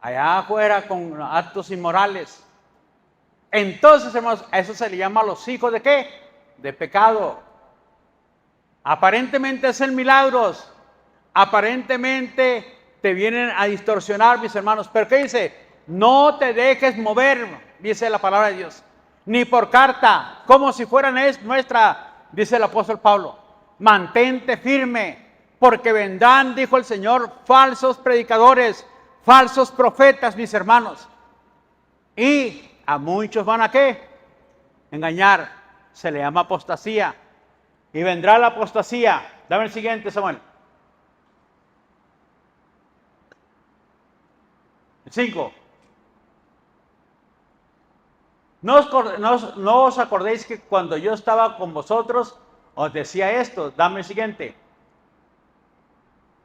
Allá afuera con actos inmorales. Entonces, hermanos, a eso se le llama los hijos ¿de qué? De pecado. Aparentemente hacen milagros. Aparentemente te vienen a distorsionar, mis hermanos. Pero ¿qué dice? No te dejes mover, dice la palabra de Dios. Ni por carta, como si fuera nuestra, dice el apóstol Pablo. Mantente firme, porque vendrán, dijo el Señor, falsos predicadores, falsos profetas, mis hermanos. Y a muchos van a ¿qué? Engañar. Se le llama apostasía. Y vendrá la apostasía. Dame el siguiente, Samuel. 5. No os acordéis que cuando yo estaba con vosotros os decía esto. Dame el siguiente.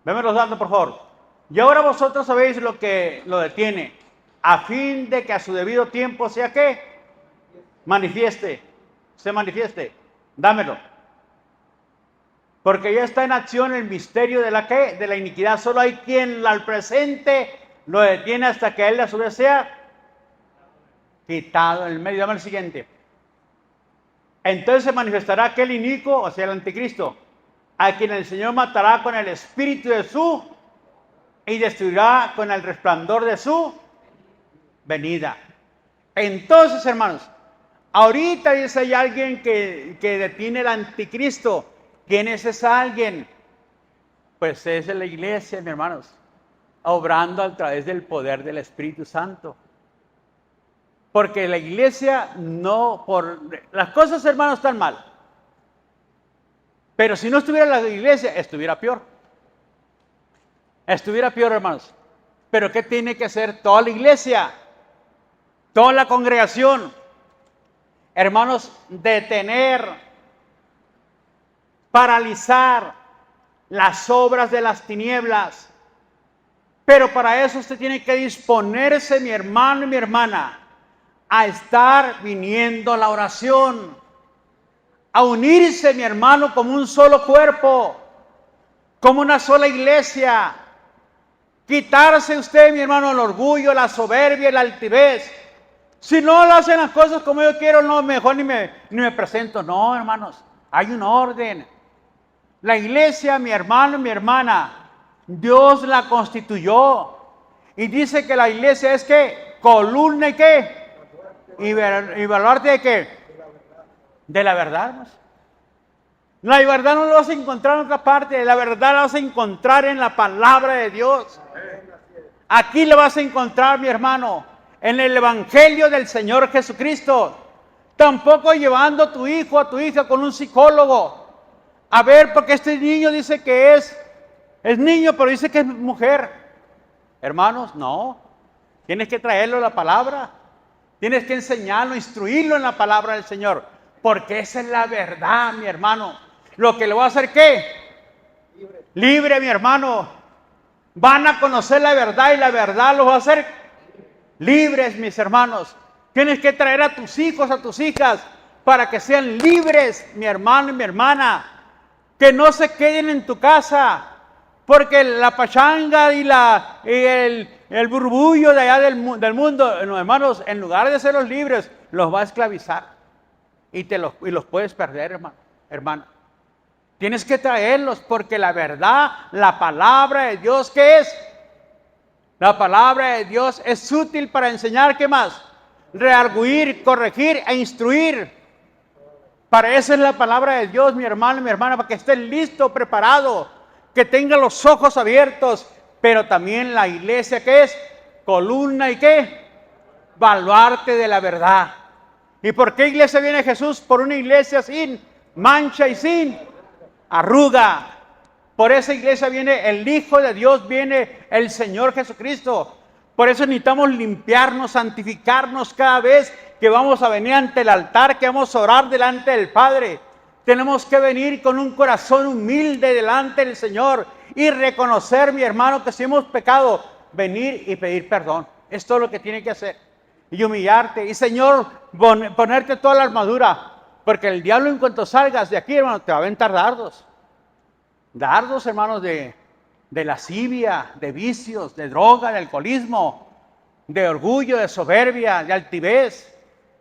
Vémelos dando, por favor. Y ahora vosotros sabéis lo que lo detiene, a fin de que a su debido tiempo sea ¿qué? Se manifieste. Dámelo. Porque ya está en acción el misterio de la ¿qué? De la iniquidad. Solo hay quien al presente lo detiene hasta que él a su vez sea quitado en el medio. Dame el siguiente. Entonces se manifestará aquel inicuo, o sea, el anticristo, a quien el Señor matará con el espíritu de su y destruirá con el resplandor de su venida. Entonces, hermanos, ahorita dice hay alguien que detiene el anticristo. ¿Quién es ese alguien? Pues es la iglesia, mis hermanos, obrando a través del poder del Espíritu Santo. Porque la iglesia no, las cosas, hermanos, están mal. Pero si no estuviera la iglesia, estuviera peor. Estuviera peor, hermanos. Pero ¿qué tiene que hacer toda la iglesia? Toda la congregación. Hermanos, detener, paralizar las obras de las tinieblas. Pero para eso usted tiene que disponerse, mi hermano y mi hermana, a estar viniendo a la oración, a unirse, mi hermano, como un solo cuerpo, como una sola iglesia. Quitarse usted, mi hermano, el orgullo, la soberbia, la altivez. Si no lo hacen las cosas como yo quiero, no, mejor ni me presento. No, hermanos, hay un orden. La iglesia, mi hermano y mi hermana, Dios la constituyó. Y dice que la iglesia es ¿qué? Columna y ¿qué? Y baluarte de ¿qué? De la verdad, hermanos. La verdad no lo vas a encontrar en otra parte. La verdad la vas a encontrar en la palabra de Dios. Aquí la vas a encontrar, mi hermano, en el evangelio del Señor Jesucristo. Tampoco llevando a tu hijo, a tu hija con un psicólogo. A ver, porque este niño dice que es niño, pero dice que es mujer. Hermanos, no. Tienes que traerlo a la palabra. Tienes que enseñarlo, instruirlo en la palabra del Señor. Porque esa es la verdad, mi hermano. Lo que le va a hacer, ¿qué? Libre, mi hermano. Van a conocer la verdad y la verdad los va a hacer libres, mis hermanos. Tienes que traer a tus hijos, a tus hijas, para que sean libres, mi hermano y mi hermana. Que no se queden en tu casa, porque la pachanga y el burbullo de allá del mundo, hermanos, en lugar de serlos libres, los va a esclavizar. Y los puedes perder, hermano. Tienes que traerlos, porque la verdad, la palabra de Dios, ¿qué es? La palabra de Dios es útil para enseñar, ¿qué más? Rearguir, corregir e instruir. Para eso es la palabra de Dios, mi hermano y mi hermana, para que esté listo, preparado, que tenga los ojos abiertos. Pero también la iglesia, ¿qué es? Columna y ¿qué? Baluarte de la verdad. ¿Y por qué iglesia viene Jesús? Por una iglesia sin mancha y sin arruga. Por esa iglesia viene el Hijo de Dios, viene el Señor Jesucristo. Por eso necesitamos limpiarnos, santificarnos cada vez que vamos a venir ante el altar, que vamos a orar delante del Padre. Tenemos que venir con un corazón humilde delante del Señor y reconocer, mi hermano, que si hemos pecado, venir y pedir perdón. Es todo lo que tiene que hacer. Y humillarte. Y Señor, ponerte toda la armadura. Porque el diablo, en cuanto salgas de aquí, hermano, te va a aventar dardos. Dardos, hermanos, de lascivia, de vicios, de droga, de alcoholismo, de orgullo, de soberbia, de altivez.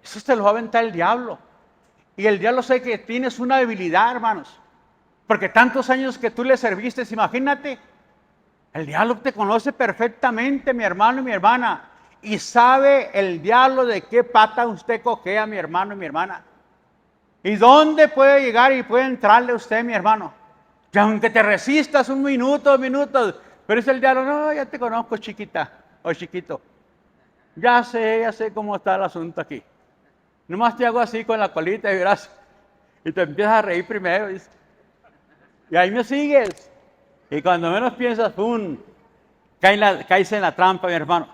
Eso te lo va a aventar el diablo. Y el diablo sabe que tienes una debilidad, hermanos. Porque tantos años que tú le serviste, imagínate. El diablo te conoce perfectamente, mi hermano y mi hermana. Y sabe el diablo de qué pata usted cojea, mi hermano y mi hermana. ¿Y dónde puede llegar y puede entrarle usted, mi hermano? Que aunque te resistas un minuto, 2 minutos, pero es el diablo, no, ya te conozco, chiquita o chiquito. Ya sé cómo está el asunto aquí. Nomás te hago así con la colita y verás. Y te empiezas a reír primero. Y ahí me sigues. Y cuando menos piensas, ¡pum! Caes en la trampa, mi hermano.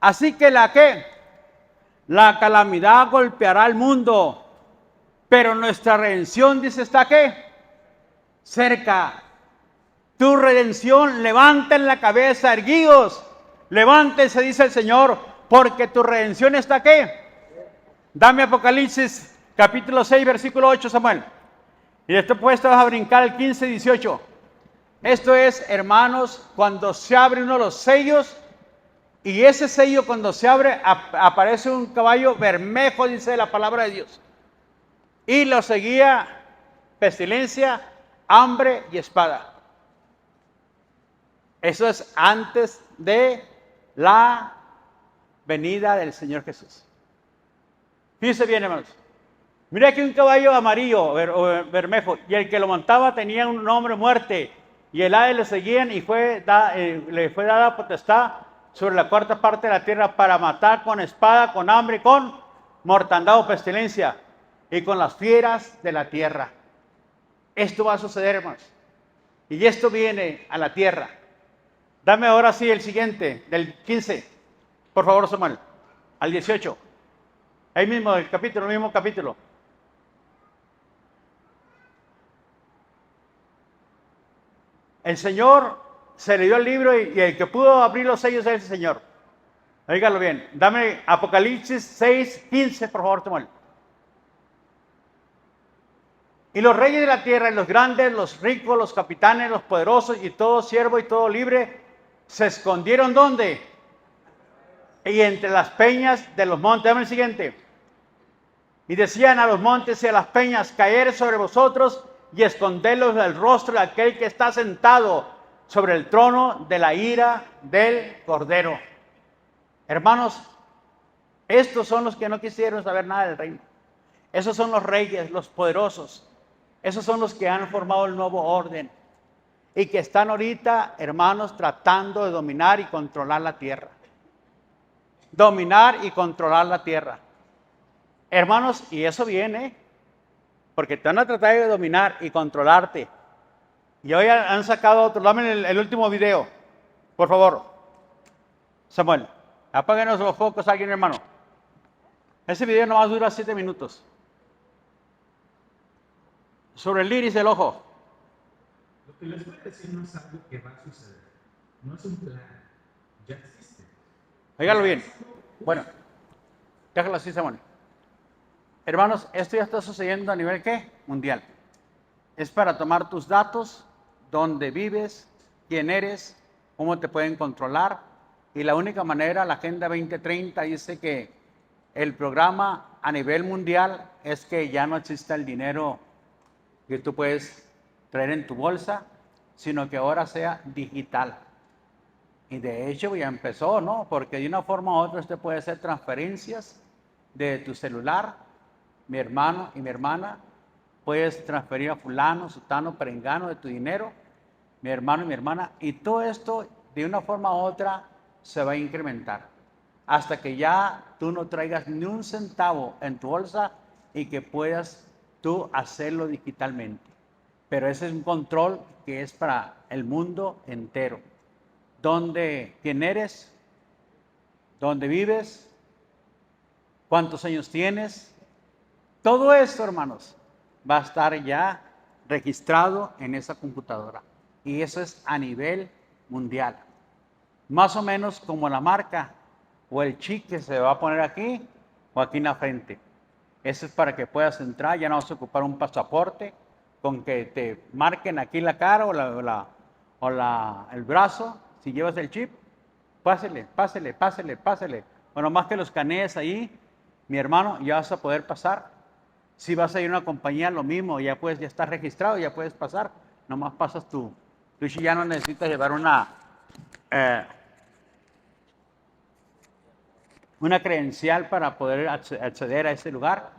Así que la calamidad golpeará al mundo. Pero nuestra redención, dice, ¿está qué? Cerca. Tu redención, levanten la cabeza, erguidos. Levántense, dice el Señor, porque tu redención está ¿qué? Dame Apocalipsis capítulo 6, versículo 8, Samuel. Y después te vas a brincar el 15, 18. Esto es, hermanos, cuando se abre uno de los sellos, y ese sello cuando se abre, aparece un caballo bermejo, dice la palabra de Dios. Y lo seguía pestilencia, hambre y espada. Eso es antes de la venida del Señor Jesús. Fíjense bien, hermanos. Mira aquí un caballo amarillo o bermejo, y el que lo montaba tenía un nombre, muerte, y el Hades le seguían y le fue dada potestad sobre la cuarta parte de la tierra para matar con espada, con hambre, con mortandad o pestilencia, y con las fieras de la tierra. Esto va a suceder, hermanos. Y esto viene a la tierra. Dame ahora sí el siguiente, del 15. Por favor, Samuel. Al 18. Ahí mismo, el mismo capítulo. El Señor se le dio el libro y el que pudo abrir los sellos es el Señor. Oígalo bien. Dame Apocalipsis 6, 15, por favor, Samuel. Y los reyes de la tierra, y los grandes, los ricos, los capitanes, los poderosos, y todo siervo y todo libre, se escondieron ¿dónde? Y entre las peñas de los montes. Dame el siguiente. Y decían a los montes y a las peñas, caer sobre vosotros y esconderlos del rostro de aquel que está sentado sobre el trono de la ira del Cordero. Hermanos, estos son los que no quisieron saber nada del reino. Esos son los reyes, los poderosos. Esos son los que han formado el nuevo orden y que están ahorita, hermanos, tratando de dominar y controlar la tierra. Dominar y controlar la tierra. Hermanos, y eso viene porque te van a tratar de dominar y controlarte. Y hoy han sacado otro. Dame el último video, por favor. Samuel, apáguenos los focos alguien, hermano. Ese video nomás dura 7 minutos. Sobre el iris del ojo. Lo que les voy a decir no es algo que va a suceder. No es un plan. Ya existe. Óigalo bien. Bueno, déjalo así, Samuel. Hermanos, esto ya está sucediendo a nivel ¿qué? Mundial. Es para tomar tus datos, dónde vives, quién eres, cómo te pueden controlar. Y la única manera, la Agenda 2030 dice que el programa a nivel mundial es que ya no exista el dinero que tú puedes traer en tu bolsa, sino que ahora sea digital. Y de hecho ya empezó, ¿no? Porque de una forma u otra usted puede hacer transferencias de tu celular, mi hermano y mi hermana, puedes transferir a fulano, sutano, perengano de tu dinero, mi hermano y mi hermana, y todo esto de una forma u otra se va a incrementar, hasta que ya tú no traigas ni un centavo en tu bolsa y que puedas tú hacerlo digitalmente. Pero ese es un control que es para el mundo entero. ¿Quién eres? ¿Dónde vives? ¿Cuántos años tienes? Todo esto, hermanos, va a estar ya registrado en esa computadora. Y eso es a nivel mundial. Más o menos como la marca o el chip que se va a poner aquí o aquí en la frente. Eso es para que puedas entrar, ya no vas a ocupar un pasaporte, con que te marquen aquí la cara o el brazo. Si llevas el chip, pásele. Bueno, más que los escanees ahí, mi hermano, ya vas a poder pasar. Si vas a ir a una compañía, lo mismo, ya estás registrado, ya puedes pasar. Nomás pasas tú ya no necesitas llevar una credencial para poder acceder a ese lugar.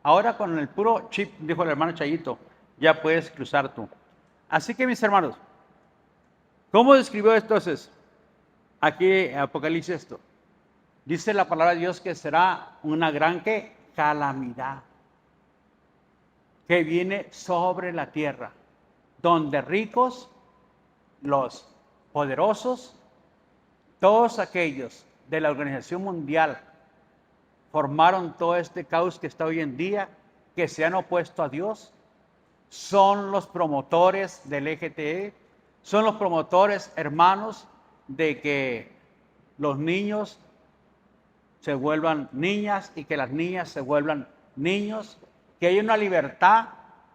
Ahora con el puro chip, dijo el hermano Chayito, ya puedes cruzar tú. Así que mis hermanos, ¿cómo describió entonces aquí Apocalipsis esto? Dice la palabra de Dios que será una gran calamidad que viene sobre la tierra, donde ricos, los poderosos, todos aquellos de la Organización Mundial formaron todo este caos que está hoy en día, que se han opuesto a Dios, son los promotores del LGTB, son los promotores, hermanos, de que los niños se vuelvan niñas y que las niñas se vuelvan niños, que hay una libertad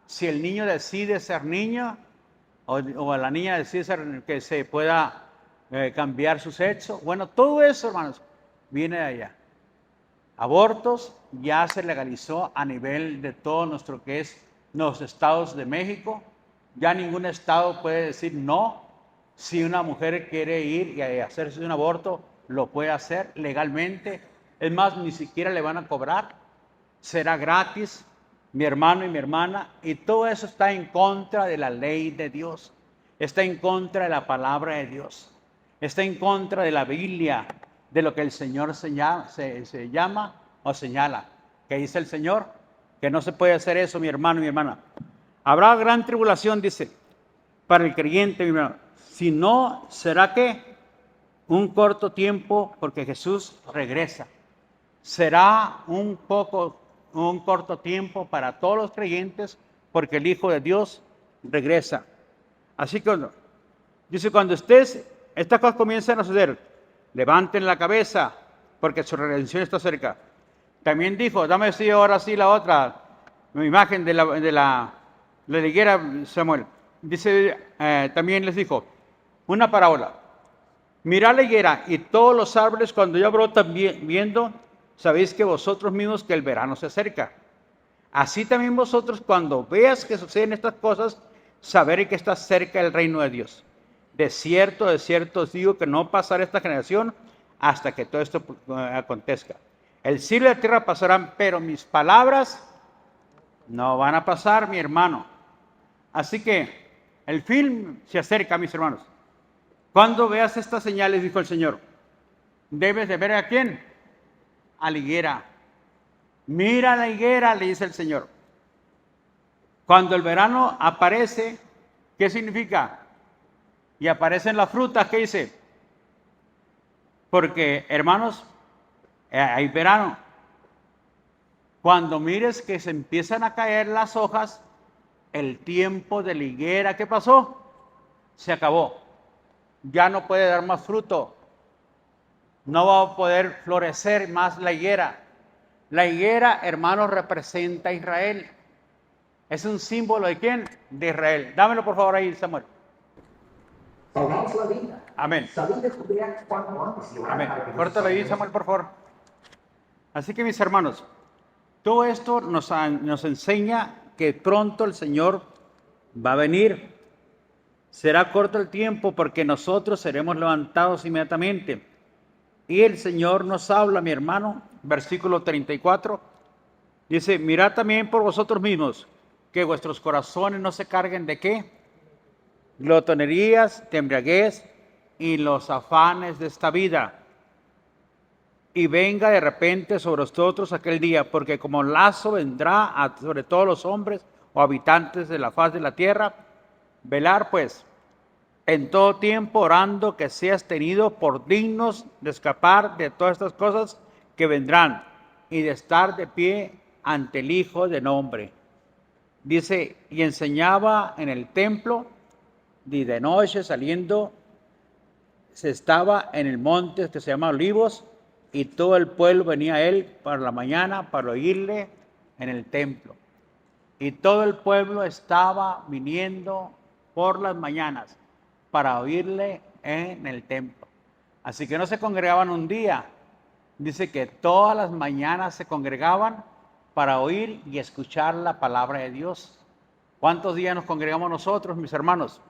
si el niño decide ser niño o la niña decide ser, que se pueda cambiar su sexo. Bueno, todo eso, hermanos, viene de allá. Abortos ya se legalizó a nivel de todo nuestro que es los estados de México. Ya ningún estado puede decir no. Si una mujer quiere ir y hacerse un aborto, lo puede hacer legalmente. Es más, ni siquiera le van a cobrar. Será gratis, mi hermano y mi hermana. Y todo eso está en contra de la ley de Dios. Está en contra de la palabra de Dios. Está en contra de la Biblia, de lo que el Señor se llama o señala. ¿Qué dice el Señor? Que no se puede hacer eso, mi hermano y mi hermana. Habrá gran tribulación, dice, para el creyente, mi hermano. Si no, será que un corto tiempo, porque Jesús regresa. Será un corto tiempo para todos los creyentes, porque el Hijo de Dios regresa. Así que, dice, cuando estas cosas comiencen a suceder, levanten la cabeza, porque su redención está cerca. También dijo, dame así ahora sí la otra imagen de la higuera, Samuel. Dice, también les dijo, una parábola. Mirad la higuera y todos los árboles cuando ya brotan viendo, sabéis que vosotros mismos que el verano se acerca. Así también vosotros cuando veas que suceden estas cosas, saber que está cerca el reino de Dios. De cierto os digo que no pasará esta generación hasta que todo esto acontezca. El cielo y la tierra pasarán, pero mis palabras no van a pasar, mi hermano. Así que el fin se acerca, mis hermanos. Cuando veas estas señales, dijo el Señor, debes de ver a quién, a la higuera. Mira la higuera, le dice el Señor. Cuando el verano aparece, ¿qué significa? Y aparecen las frutas, ¿qué dice? Porque, hermanos, hay verano. Cuando mires que se empiezan a caer las hojas, el tiempo de la higuera, ¿qué pasó? Se acabó. Ya no puede dar más fruto. No va a poder florecer más la higuera. La higuera, hermanos, representa a Israel. Es un símbolo de quién? De Israel. Dámelo por favor ahí, Samuel. Amén. Amén. Córtalo ahí, Samuel, por favor. Así que mis hermanos, todo esto nos enseña que pronto el Señor va a venir. Será corto el tiempo porque nosotros seremos levantados inmediatamente. Y el Señor nos habla, mi hermano, versículo 34, dice, mirad también por vosotros mismos, que vuestros corazones no se carguen de ¿qué? Glotonerías, de embriaguez y los afanes de esta vida. Y venga de repente sobre vosotros aquel día, porque como lazo vendrá sobre todos los hombres o habitantes de la faz de la tierra. Velar pues en todo tiempo orando que seas tenido por dignos de escapar de todas estas cosas que vendrán y de estar de pie ante el Hijo del Hombre. Dice, y enseñaba en el templo, y de noche saliendo, se estaba en el monte que se llama Olivos, y todo el pueblo venía a él para la mañana para oírle en el templo. Y todo el pueblo estaba viniendo por las mañanas para oírle en el templo. Así que no se congregaban un día. Dice que todas las mañanas se congregaban para oír y escuchar la palabra de Dios. ¿Cuántos días nos congregamos nosotros, mis hermanos?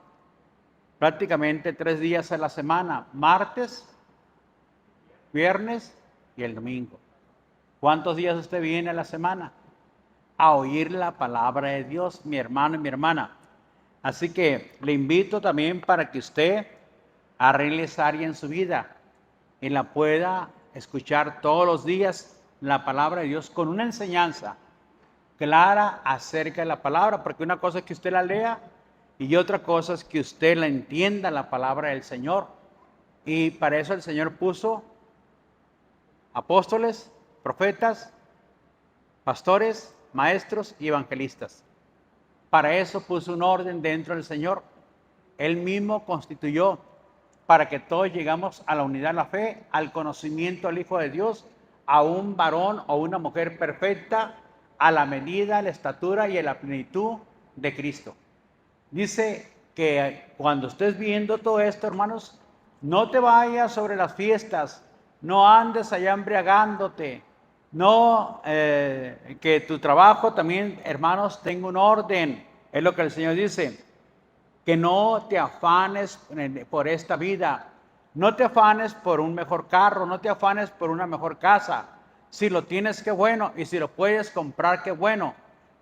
Prácticamente 3 días a la semana: martes, viernes y el domingo. ¿Cuántos días usted viene a la semana a oír la palabra de Dios, mi hermano y mi hermana? Así que le invito también para que usted arregle esa área en su vida y la pueda escuchar todos los días, la palabra de Dios, con una enseñanza clara acerca de la palabra, porque una cosa es que usted la lea y otra cosa es que usted la entienda, la palabra del Señor. Y para eso el Señor puso apóstoles, profetas, pastores, maestros y evangelistas. Para eso puso un orden dentro del Señor. Él mismo constituyó para que todos llegamos a la unidad de la fe, al conocimiento del Hijo de Dios, a un varón o una mujer perfecta, a la medida, la estatura y a la plenitud de Cristo. Dice que cuando estés viendo todo esto, hermanos, no te vayas sobre las fiestas, no andes allá embriagándote, no, que tu trabajo también, hermanos, tenga un orden. Es lo que el Señor dice, que no te afanes por esta vida, no te afanes por un mejor carro, no te afanes por una mejor casa. Si lo tienes, qué bueno, y si lo puedes comprar, qué bueno.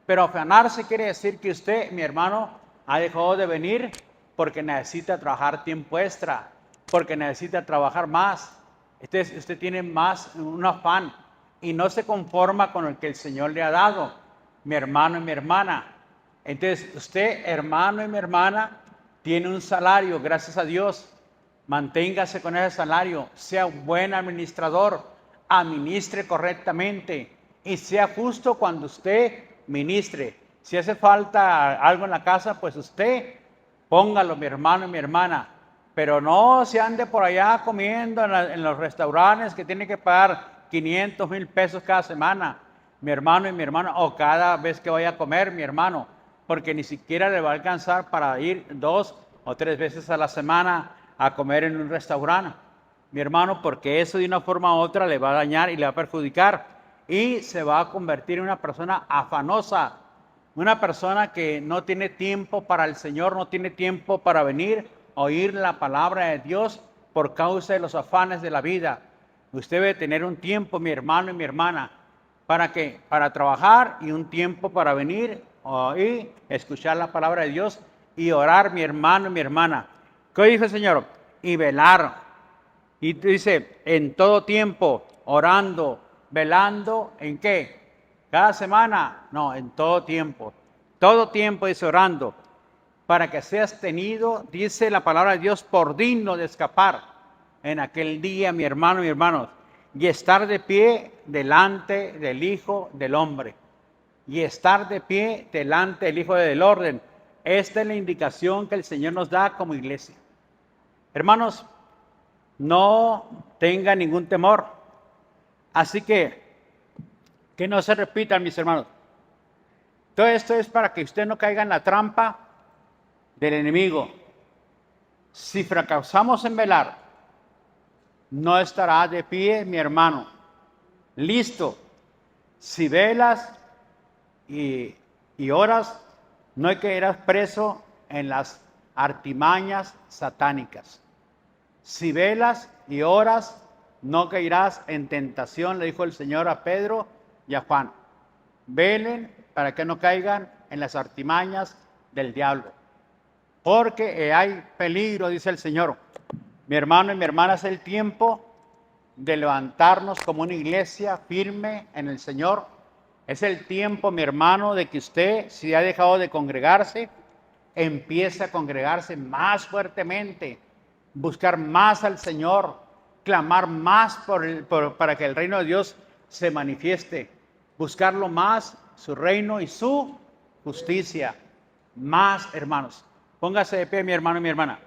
Pero afanarse quiere decir que usted, mi hermano, ha dejado de venir porque necesita trabajar tiempo extra, porque necesita trabajar más. Usted tiene más un afán y no se conforma con el que el Señor le ha dado, mi hermano y mi hermana. Entonces, usted, hermano y mi hermana, tiene un salario, gracias a Dios. Manténgase con ese salario, sea un buen administrador, administre correctamente y sea justo cuando usted ministre. Si hace falta algo en la casa, pues usted póngalo, mi hermano y mi hermana. Pero no se ande por allá comiendo en los restaurantes que tiene que pagar 500, 1000 pesos cada semana, mi hermano y mi hermana, o cada vez que vaya a comer, mi hermano, porque ni siquiera le va a alcanzar para ir 2 o 3 veces a la semana a comer en un restaurante, mi hermano, porque eso de una forma u otra le va a dañar y le va a perjudicar y se va a convertir en una persona afanosa, una persona que no tiene tiempo para el Señor, no tiene tiempo para venir a oír la palabra de Dios por causa de los afanes de la vida. Usted debe tener un tiempo, mi hermano y mi hermana, ¿para qué? Para trabajar y un tiempo para venir y escuchar la palabra de Dios y orar, mi hermano y mi hermana. ¿Qué dice el Señor? Y velar. Y dice, en todo tiempo, orando, velando, ¿en qué? ¿Cada semana? No, en todo tiempo. Todo tiempo dice orando, para que seas tenido, dice la palabra de Dios, por digno de escapar en aquel día, mi hermano y mi hermano, y estar de pie delante del Hijo del Hombre. Y estar de pie delante del Hijo del Orden. Esta es la indicación que el Señor nos da como iglesia. Hermanos, no tenga ningún temor. Así que no se repitan, mis hermanos. Todo esto es para que usted no caiga en la trampa del enemigo. Si fracasamos en velar, no estará de pie, mi hermano. Listo. Si velas y oras, no quedarás preso en las artimañas satánicas. Si velas y oras, no caerás en tentación, le dijo el Señor a Pedro y a Juan. Velen para que no caigan en las artimañas del diablo. Porque hay peligro, dice el Señor. Mi hermano y mi hermana, es el tiempo de levantarnos como una iglesia firme en el Señor. Es el tiempo, mi hermano, de que usted, si ha dejado de congregarse, empiece a congregarse más fuertemente, buscar más al Señor, clamar más para que el reino de Dios se manifieste, buscarlo más, su reino y su justicia, más, hermanos. Póngase de pie, mi hermano y mi hermana.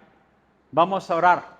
Vamos a orar.